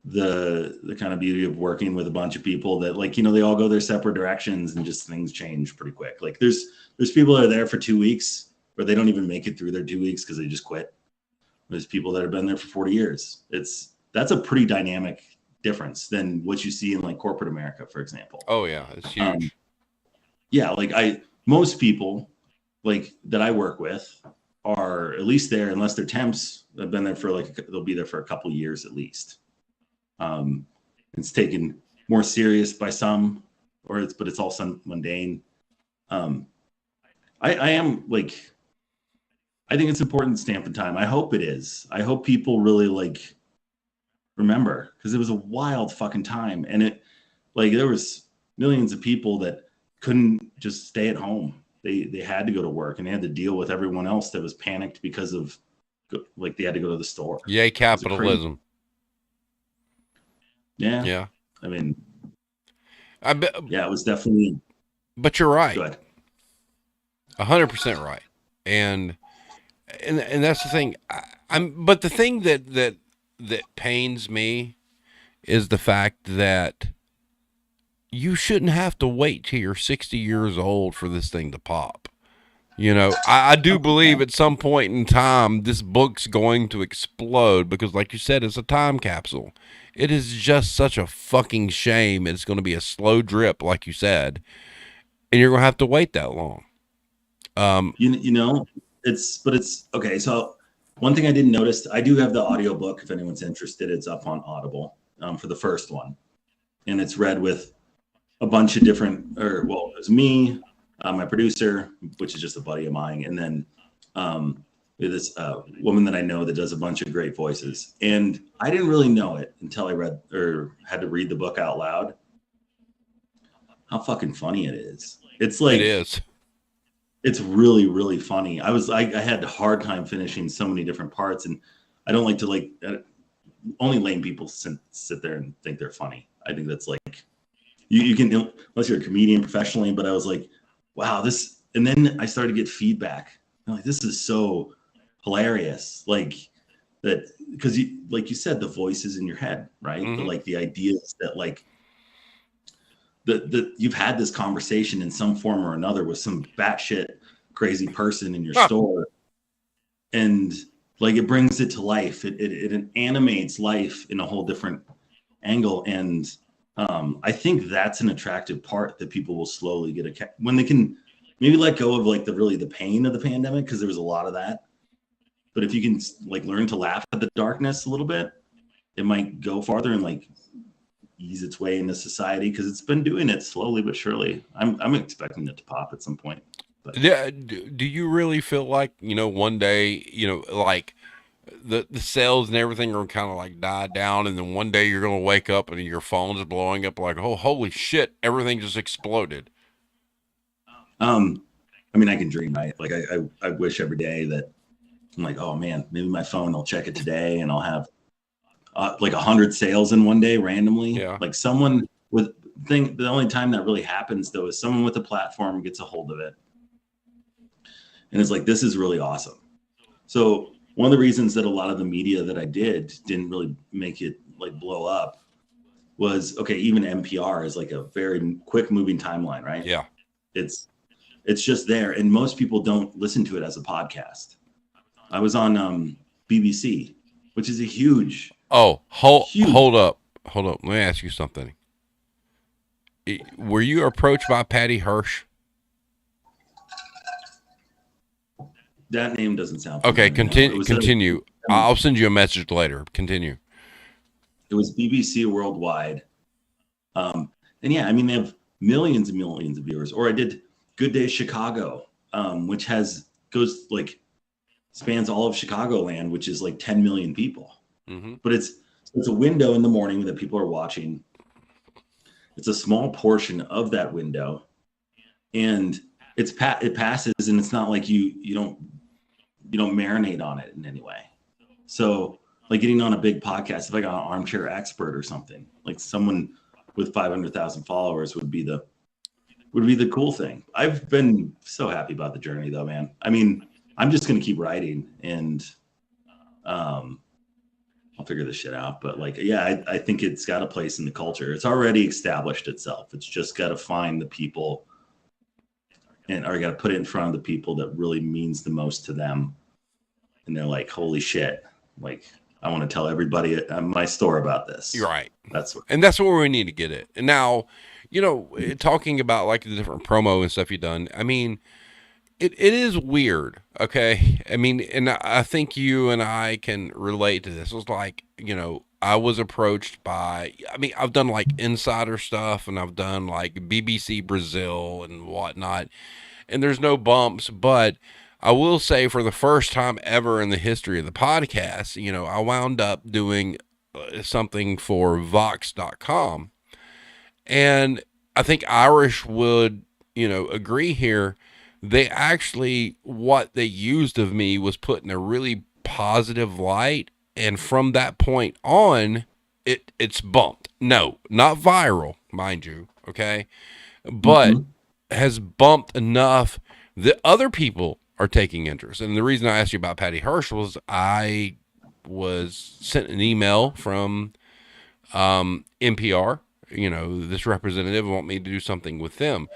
The kind of beauty of working with a bunch of people that like, they all go their separate directions and just things change pretty quick. Like there's people that are there for 2 weeks or they don't even make it through their 2 weeks because they just quit. There's people that have been there for 40 years. That's a pretty dynamic difference than what you see in like corporate America, for example. Oh yeah, it's huge. Yeah, like most people like that I work with are at least there, unless they're temps, they've been there for they'll be there for a couple of years at least. It's taken more serious by some, but it's all some mundane. I am like, I think it's important to stamp in time. I hope it is. I hope people really like remember because it was a wild fucking time, and it like there was millions of people that couldn't just stay at home. They had to go to work and they had to deal with everyone else that was panicked because of like they had to go to the store. Yay, capitalism. Yeah. Yeah. I mean, I bet. Yeah, it was definitely. But you're right. Good. 100% right. And that's the thing. But the thing that pains me is the fact that you shouldn't have to wait till you're 60 years old for this thing to pop. I do believe at some point in time, this book's going to explode because like you said, it's a time capsule. It is just such a fucking shame. It's going to be a slow drip, like you said, and you're going to have to wait that long. It's okay. So one thing I didn't notice, I do have the audiobook. If anyone's interested, it's up on Audible for the first one. And it's read with a bunch of different, it was me, my producer, which is just a buddy of mine. And then this woman that I know that does a bunch of great voices. And I didn't really know it until I read or had to read the book out loud. How fucking funny it is. It's like, it is. It's really, really funny. I had a hard time finishing so many different parts, and I don't like to only lame people sit there and think they're funny. I think that's like, you can, unless you're a comedian professionally, but I was like, wow, this, and then I started to get feedback. I'm like, this is so hilarious. Like that, because like you said, the voices in your head, right? Mm-hmm. The ideas that like, you've had this conversation in some form or another with some batshit crazy person in your store, and like it brings it to life. It animates life in a whole different angle, and I think that's an attractive part that people will slowly get when they can maybe let go of like the pain of the pandemic, because there was a lot of that. But if you can like learn to laugh at the darkness a little bit, it might go farther and like ease its way into society, because it's been doing it slowly but surely. I'm expecting it to pop at some point. But yeah, do you really feel like one day like the sales and everything are kind of like die down, and then one day you're gonna wake up and your phone's blowing up like, oh holy shit, everything just exploded? I mean, I can dream, right? Like I wish every day that I'm like, oh man, maybe my phone, I'll check it today and I'll have like 100 sales in one day randomly. Yeah. Like someone with the only time that really happens though is someone with a platform gets a hold of it. And it's like, this is really awesome. So one of the reasons that a lot of the media that I didn't really make it like blow up was, okay, even NPR is like a very quick moving timeline, right? Yeah. It's just there. And most people don't listen to it as a podcast. I was on BBC, which is a huge. Oh, hold up. Let me ask you something. Were you approached by Patty Hirsch? That name doesn't sound okay. familiar. Continue. I'll send you a message later. Continue. It was BBC Worldwide. And yeah, I mean, they have millions and millions of viewers. Or I did Good Day Chicago, which spans all of Chicagoland, which is like 10 million people. Mm-hmm. But it's a window in the morning that people are watching. It's a small portion of that window, and it passes, and it's not like you don't marinate on it in any way. So like getting on a big podcast, if I got an armchair expert or something, like someone with 500,000 followers would be the cool thing. I've been so happy about the journey though, man. I mean, I'm just going to keep writing, and I'll figure this shit out. But like, yeah, I think it's got a place in the culture. It's already established itself. It's just got to find the people, or got to put it in front of the people that really means the most to them. And they're like, holy shit. Like, I want to tell everybody my story about this. You're right. That's where we need to get it. And now, talking about like the different promo and stuff you've done, I mean, it is weird. Okay. I mean, and I think you and I can relate to this. It was like, I was approached by, I've done like insider stuff, and I've done like BBC Brazil and whatnot, and there's no bumps, but I will say for the first time ever in the history of the podcast, I wound up doing something for Vox.com. And I think Irish would, agree here. They actually, what they used of me was put in a really positive light. And from that point on, it's bumped. No, not viral, mind you. Okay. But has bumped enough that other people are taking interest. And the reason I asked you about Patty Hearst was I was sent an email from NPR, this representative want me to do something with them.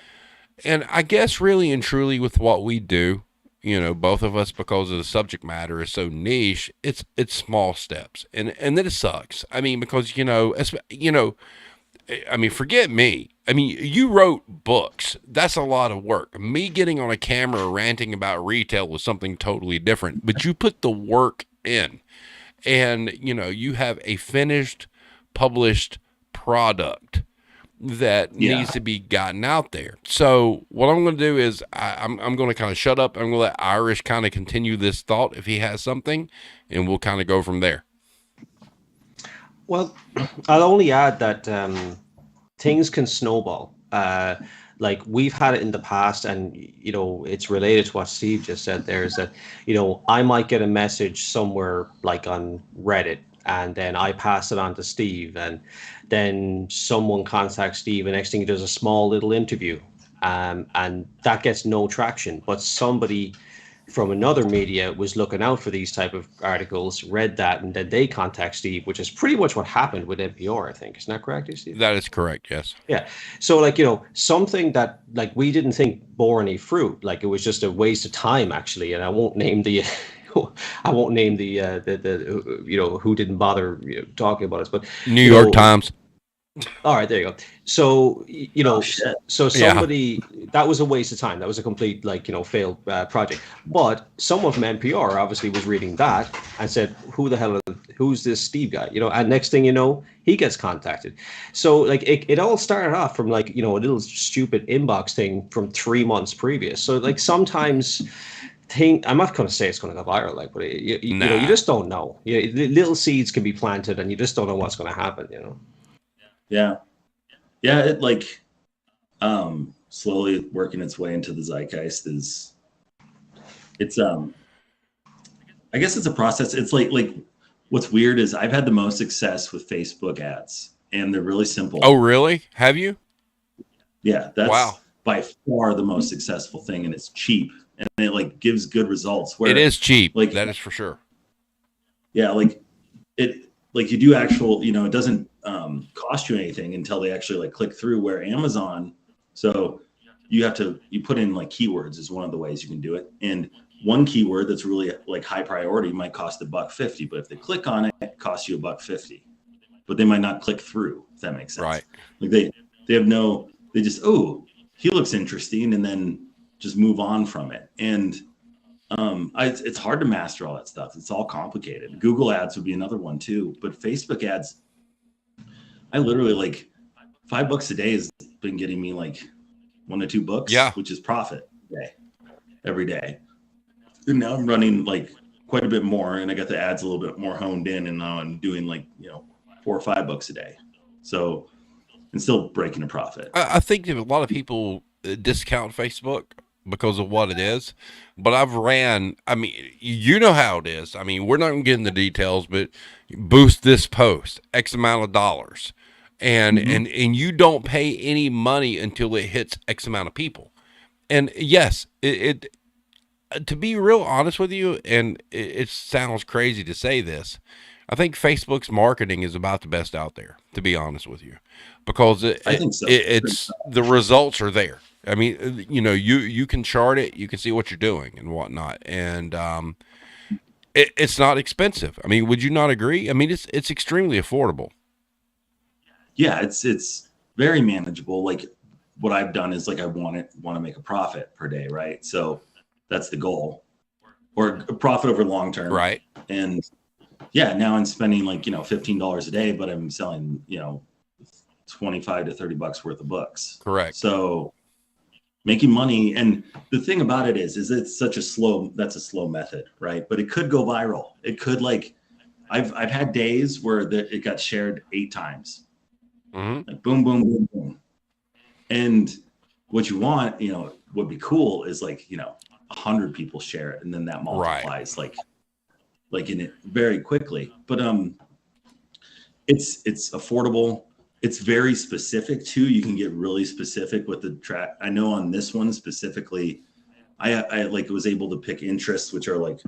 And I guess really and truly with what we do, both of us, because of the subject matter is so niche, it's small steps. And then it sucks. I mean, because, forget me. I mean, you wrote books. That's a lot of work. Me getting on a camera ranting about retail was something totally different, but you put the work in, and, you have a finished, published product that needs to be gotten out there. So what I'm going to do is I'm going to kind of shut up. I'm going to let Irish kind of continue this thought if he has something, and we'll kind of go from there. Well, I'll only add that things can snowball. Like we've had it in the past, and it's related to what Steve just said there, is that I might get a message somewhere like on Reddit, and then I pass it on to Steve, and then someone contacts Steve, and next thing he does a small little interview, and that gets no traction, but somebody from another media was looking out for these type of articles, read that, and then they contact Steve, which is pretty much what happened with NPR, I think. Isn't that correct, Steve? That is correct, yes. Yeah. So like, something that like we didn't think bore any fruit, like it was just a waste of time actually. And I won't name the who didn't bother talking about us, but New York Times. All right, there you go. So so somebody that was a waste of time. That was a complete failed project. But someone from NPR obviously was reading that and said, who's this Steve guy? And next thing you know, he gets contacted. So like it all started off from like a little stupid inbox thing from 3 months previous. So like sometimes. I'm not going to say it's going to go viral, but you just don't know. Little seeds can be planted, and you just don't know what's going to happen. Yeah. It like slowly working its way into the zeitgeist is. It's I guess it's a process. It's like what's weird is I've had the most success with Facebook ads, and they're really simple. Oh, really? Have you? Yeah, that's by far the most successful thing, and it's cheap. And it like gives good results. Where it is cheap, like that is for sure. Yeah, like you do actual, it doesn't cost you anything until they actually like click through. Where Amazon, so you put in like keywords is one of the ways you can do it. And one keyword that's really like high priority might cost $1.50, but if they click on it, it costs you $1.50. But they might not click through. If that makes sense, right? Like they just he looks interesting, and then just move on from it. And It's hard to master all that stuff. It's all complicated. Google ads would be another one too, but Facebook ads, I literally like $5 a day has been getting me like 1 to 2 books, Yeah. which is profit every day. And now I'm running like quite a bit more, and I got the ads a little bit more honed in, and now I'm doing like, you know, $4 or $5 a day. So and still breaking a profit. I think that a lot of people discount Facebook because of what it is, but I've ran, I mean, you know how it is. I mean, we're not going to get into details, but boost this post X amount of dollars, and and you don't pay any money until it hits X amount of people. And yes, it to be real honest with you, and it sounds crazy to say this, I think Facebook's marketing is about the best out there, to be honest with you, because I think so. it's the results are there. I mean, you know, you can chart it, you can see what you're doing and whatnot, and it's not expensive. I mean, would you not agree? I mean, it's extremely affordable. Yeah, it's very manageable. Like what I've done is like I want to make a profit per day, right? So that's the goal, or a profit over long term, Right. And yeah, now I'm spending like, you know, $15 a day, but I'm selling, you know, 25 to $30 worth of books. Correct. So making money, and the thing about it is it's such a slow method, right? But it could go viral. It could, like, I've had days where it got shared 8 times, like boom, boom, boom, boom. And what you want, you know, would be cool is like, you know, 100 people share it, and then that multiplies like in it very quickly. But it's affordable. It's very specific too. You can get really specific with the track. I know on this one specifically, I like was able to pick interests, which are like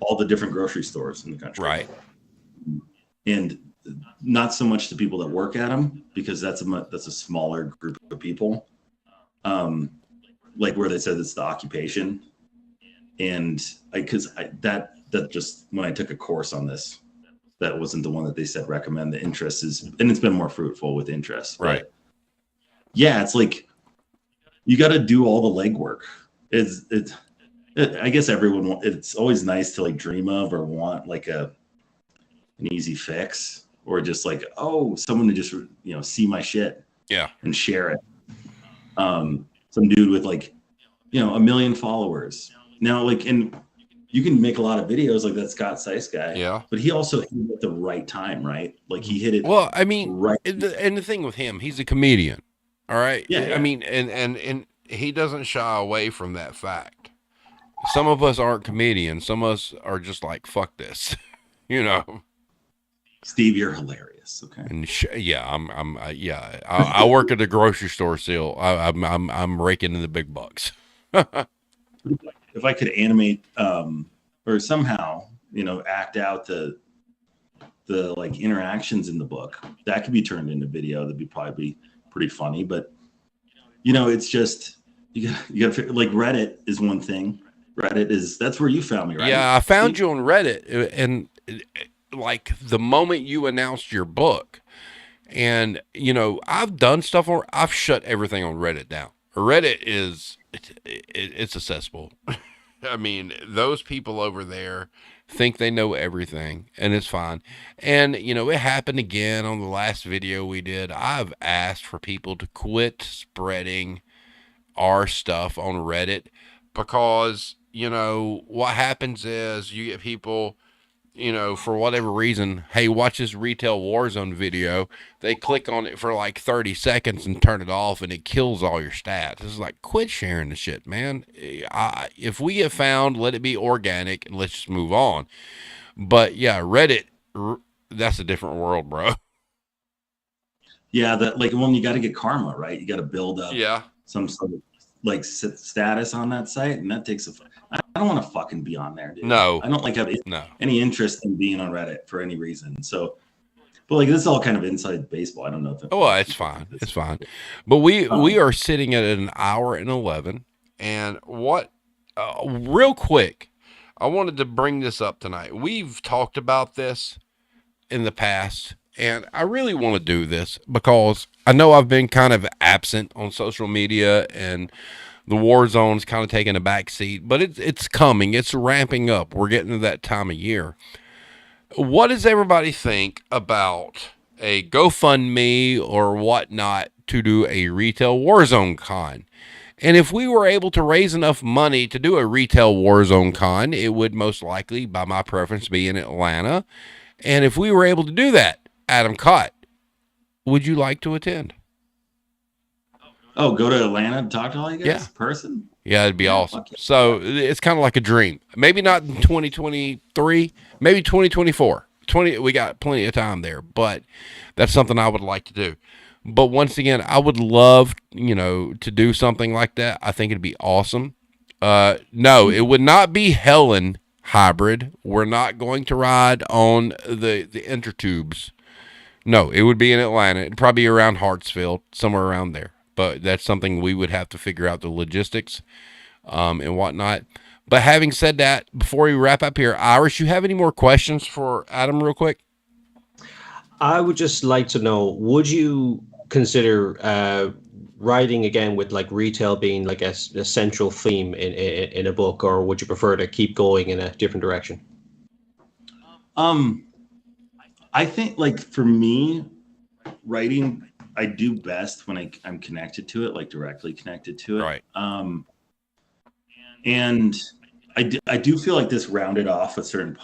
all the different grocery stores in the country. Right. And not so much the people that work at them, because that's a smaller group of people. Like where they said it's the occupation. And that just, when I took a course on this, that wasn't the one that they said recommend. The interest is, and it's been more fruitful with interest. Right. But yeah, it's like you got to do all the legwork. I guess everyone, it's always nice to like dream of or want like an easy fix, or just like, oh, someone to just, you know, see my shit, Yeah, and share it. Some dude with like, you know, 1 million followers now, like, and you can make a lot of videos like that Scott Seiss guy. Yeah. But he also hit it at the right time, right? Like he hit it. Well, I mean, right. and the thing with him, he's a comedian. All right. Yeah. I mean, and he doesn't shy away from that fact. Some of us aren't comedians. Some of us are just like, fuck this, you know. Steve, you're hilarious. Okay. And yeah, I work at the grocery store still. I'm raking in the big bucks. If I could animate or somehow, you know, act out the like interactions in the book, that could be turned into video. That'd be probably pretty funny. But you know, it's just you got like Reddit is one thing. That's where you found me, right? Yeah, I found you on Reddit, and like the moment you announced your book, and you know, I've done stuff on, I've shut everything on Reddit down. Reddit is it's accessible. I mean, those people over there think they know everything, and it's fine. And you know, it happened again on the last video we did. I've asked for people to quit spreading our stuff on Reddit, because you know what happens is you get people, you know, for whatever reason, hey, watch this Retail Warzone video. They click on it for like 30 seconds and turn it off, and it kills all your stats. It's like, quit sharing the shit, man. If we get found, let it be organic, and let's just move on. But yeah, Reddit, that's a different world, bro. Yeah, that, like, well, you got to get karma, right? You got to build up some sort of like status on that site, and that takes I don't want to fucking be on there, dude. No, I don't like have any interest in being on Reddit for any reason. So, but like, this is all kind of inside baseball. I don't know if it's fine. It's fine. But we are sitting at an hour and 11. And what, real quick, I wanted to bring this up tonight. We've talked about this in the past, and I really want to do this because I know I've been kind of absent on social media, and The war zone's kind of taking a back seat, but it's coming. It's ramping up. We're getting to that time of year. What does everybody think about a GoFundMe or whatnot to do a retail Warzone con? And if we were able to raise enough money to do a retail Warzone con, it would most likely, by my preference, be in Atlanta. And if we were able to do that, Adam Kaat, would you like to attend? Oh, go to Atlanta and talk to all you guys in person? Yeah, it'd be awesome. So it's kind of like a dream. Maybe not in 2023, maybe 2024. We got plenty of time there, but that's something I would like to do. But once again, I would love, to do something like that. I think it'd be awesome. No, it would not be Helen hybrid. We're not going to ride on the intertubes. No, it would be in Atlanta. It'd probably be around Hartsfield, somewhere around there. But that's something we would have to figure out the logistics and whatnot. But having said that, before we wrap up here, Irish, you have any more questions for Adam real quick? I would just like to know, would you consider writing again with like retail being like a central theme in a book, or would you prefer to keep going in a different direction? I think like for me, writing, I do best when I'm connected to it, like directly connected to it. Right. And I do feel like this rounded off a certain,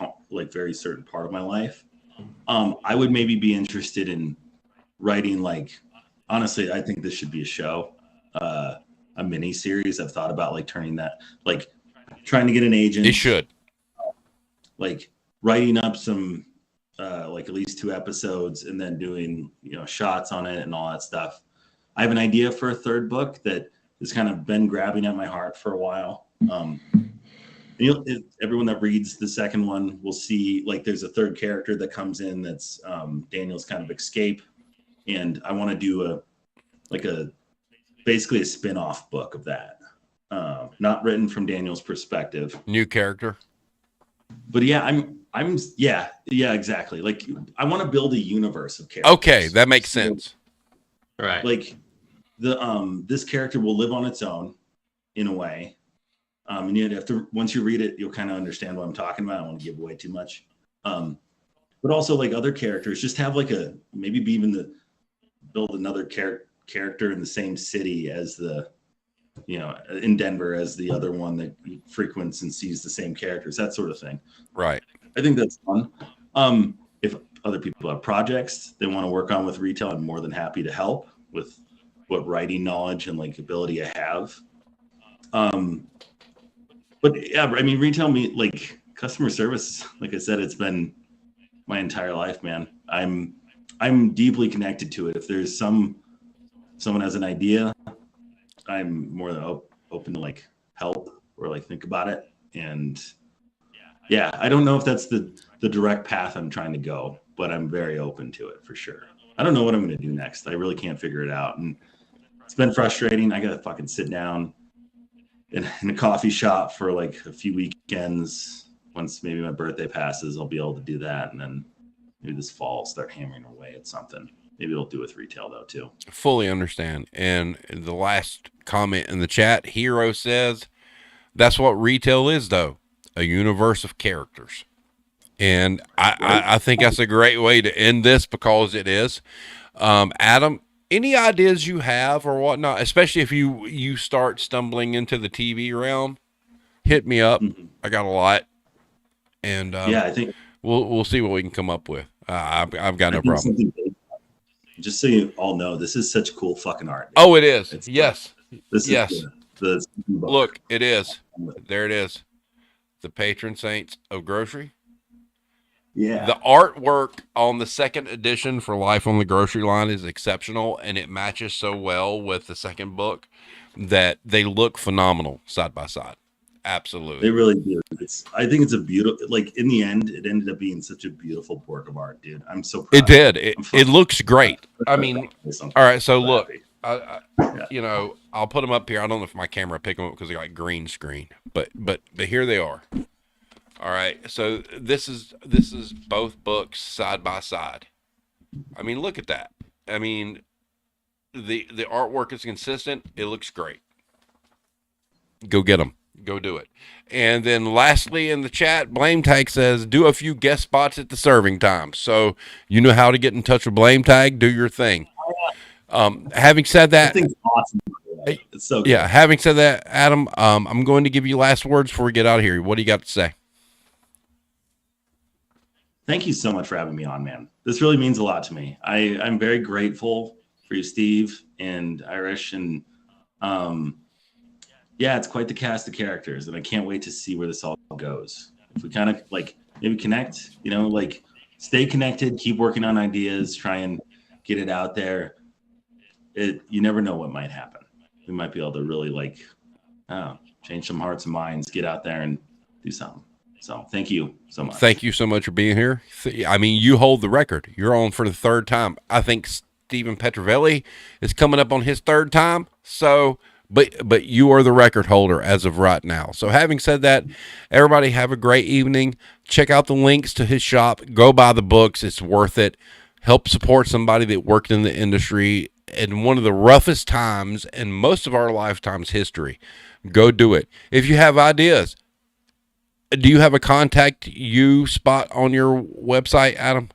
very certain part of my life. I would maybe be interested in writing, like, honestly, I think this should be a show, a mini series. I've thought about like turning that, like trying to get an agent. It should. Like writing up some, like at least 2 episodes and then doing, shots on it and all that stuff. I have an idea for a 3rd book that has kind of been grabbing at my heart for a while. Everyone that reads the 2nd one will see like there's a 3rd character that comes in that's Daniel's kind of escape, and I want to do basically a spin-off book of that, not written from Daniel's perspective. New character. But yeah, yeah, exactly. Like I want to build a universe of characters. Okay, that makes sense. Right. Like this character will live on its own in a way. And you have to, once you read it, you'll kind of understand what I'm talking about. I don't want to give away too much. But also like other characters, just have like maybe build another character in the same city as in Denver as the other one that frequents and sees the same characters, that sort of thing. Right. I think that's fun. If other people have projects they want to work on with retail, I'm more than happy to help with what writing knowledge and like ability I have. But yeah, I mean, retail, like customer service, like I said, it's been my entire life, man. I'm deeply connected to it. If there's someone has an idea, I'm more than open to like help or like think about it. And yeah, I don't know if that's the direct path I'm trying to go, but I'm very open to it for sure. I don't know what I'm going to do next. I really can't figure it out. And it's been frustrating. I got to fucking sit down in a coffee shop for like a few weekends. Once maybe my birthday passes, I'll be able to do that. And then maybe this fall I'll start hammering away at something. Maybe it'll do with retail though too. Fully understand. And the last comment in the chat, Hero says, that's what retail is though. A universe of characters. And I think that's a great way to end this because it is. Adam, any ideas you have or whatnot, especially if you start stumbling into the TV realm, hit me up. Mm-hmm. I got a lot. And yeah, I think we'll see what we can come up with. I've got no problem. Just so you all know, this is such cool fucking art. Dude. Oh, it is. It's yes. This yes. Is the look, it is. There it is. The Patron Saints of Grocery. Yeah. The artwork on the 2nd edition for Life on the Grocery Line is exceptional, and it matches so well with the 2nd book that they look phenomenal side by side. Absolutely. They really do. I think it's a beautiful, like in the end, it ended up being such a beautiful work of art, dude. I'm so proud. It did. It looks great. I mean, all right. So look, I'll put them up here. I don't know if my camera pick them up because they got green screen, but here they are. All right. So this is both books side by side. I mean, look at that. I mean, the artwork is consistent. It looks great. go get them. Go do it. And then lastly in the chat, Blame Tag says, do a few guest spots at the serving time. So you know how to get in touch with Blame Tag. Do your thing. Having said that, thing's awesome. It's so good. Yeah, having said that, Adam, I'm going to give you last words before we get out of here. What do you got to say? Thank you so much for having me on, man. This really means a lot to me. I'm very grateful for you, Steve and Irish, and yeah, it's quite the cast of characters, and I can't wait to see where this all goes. If we kind of like maybe connect, like stay connected, keep working on ideas, try and get it out there. You never know what might happen. We might be able to really change some hearts and minds, get out there and do something. So thank you so much. Thank you so much for being here. I mean, you hold the record. You're on for the third time. I think Stephen Petrovelli is coming up on his third time. So, but you are the record holder as of right now. So having said that, everybody have a great evening. Check out the links to his shop. Go buy the books. It's worth it. Help support somebody that worked in the industry in one of the roughest times in most of our lifetime's history. Go do it. If you have ideas, do you have a contact you spot on your website, Adam?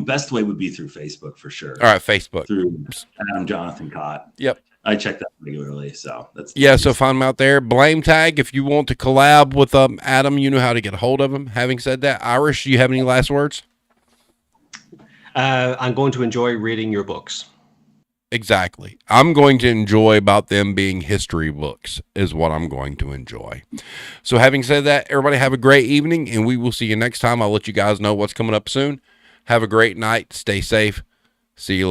Best way would be through Facebook for sure. All right, Facebook. Through Adam Jonathan Kaat. Yep. I check that regularly, so that's so find him out there. Blame Tag, if you want to collab with Adam, you know how to get a hold of him. Having said that, Irish, do you have any last words? I'm going to enjoy reading your books. Exactly. I'm going to enjoy about them being history books is what I'm going to enjoy. So having said that, everybody have a great evening, and we will see you next time. I'll let you guys know what's coming up soon. Have a great night. Stay safe. See you later.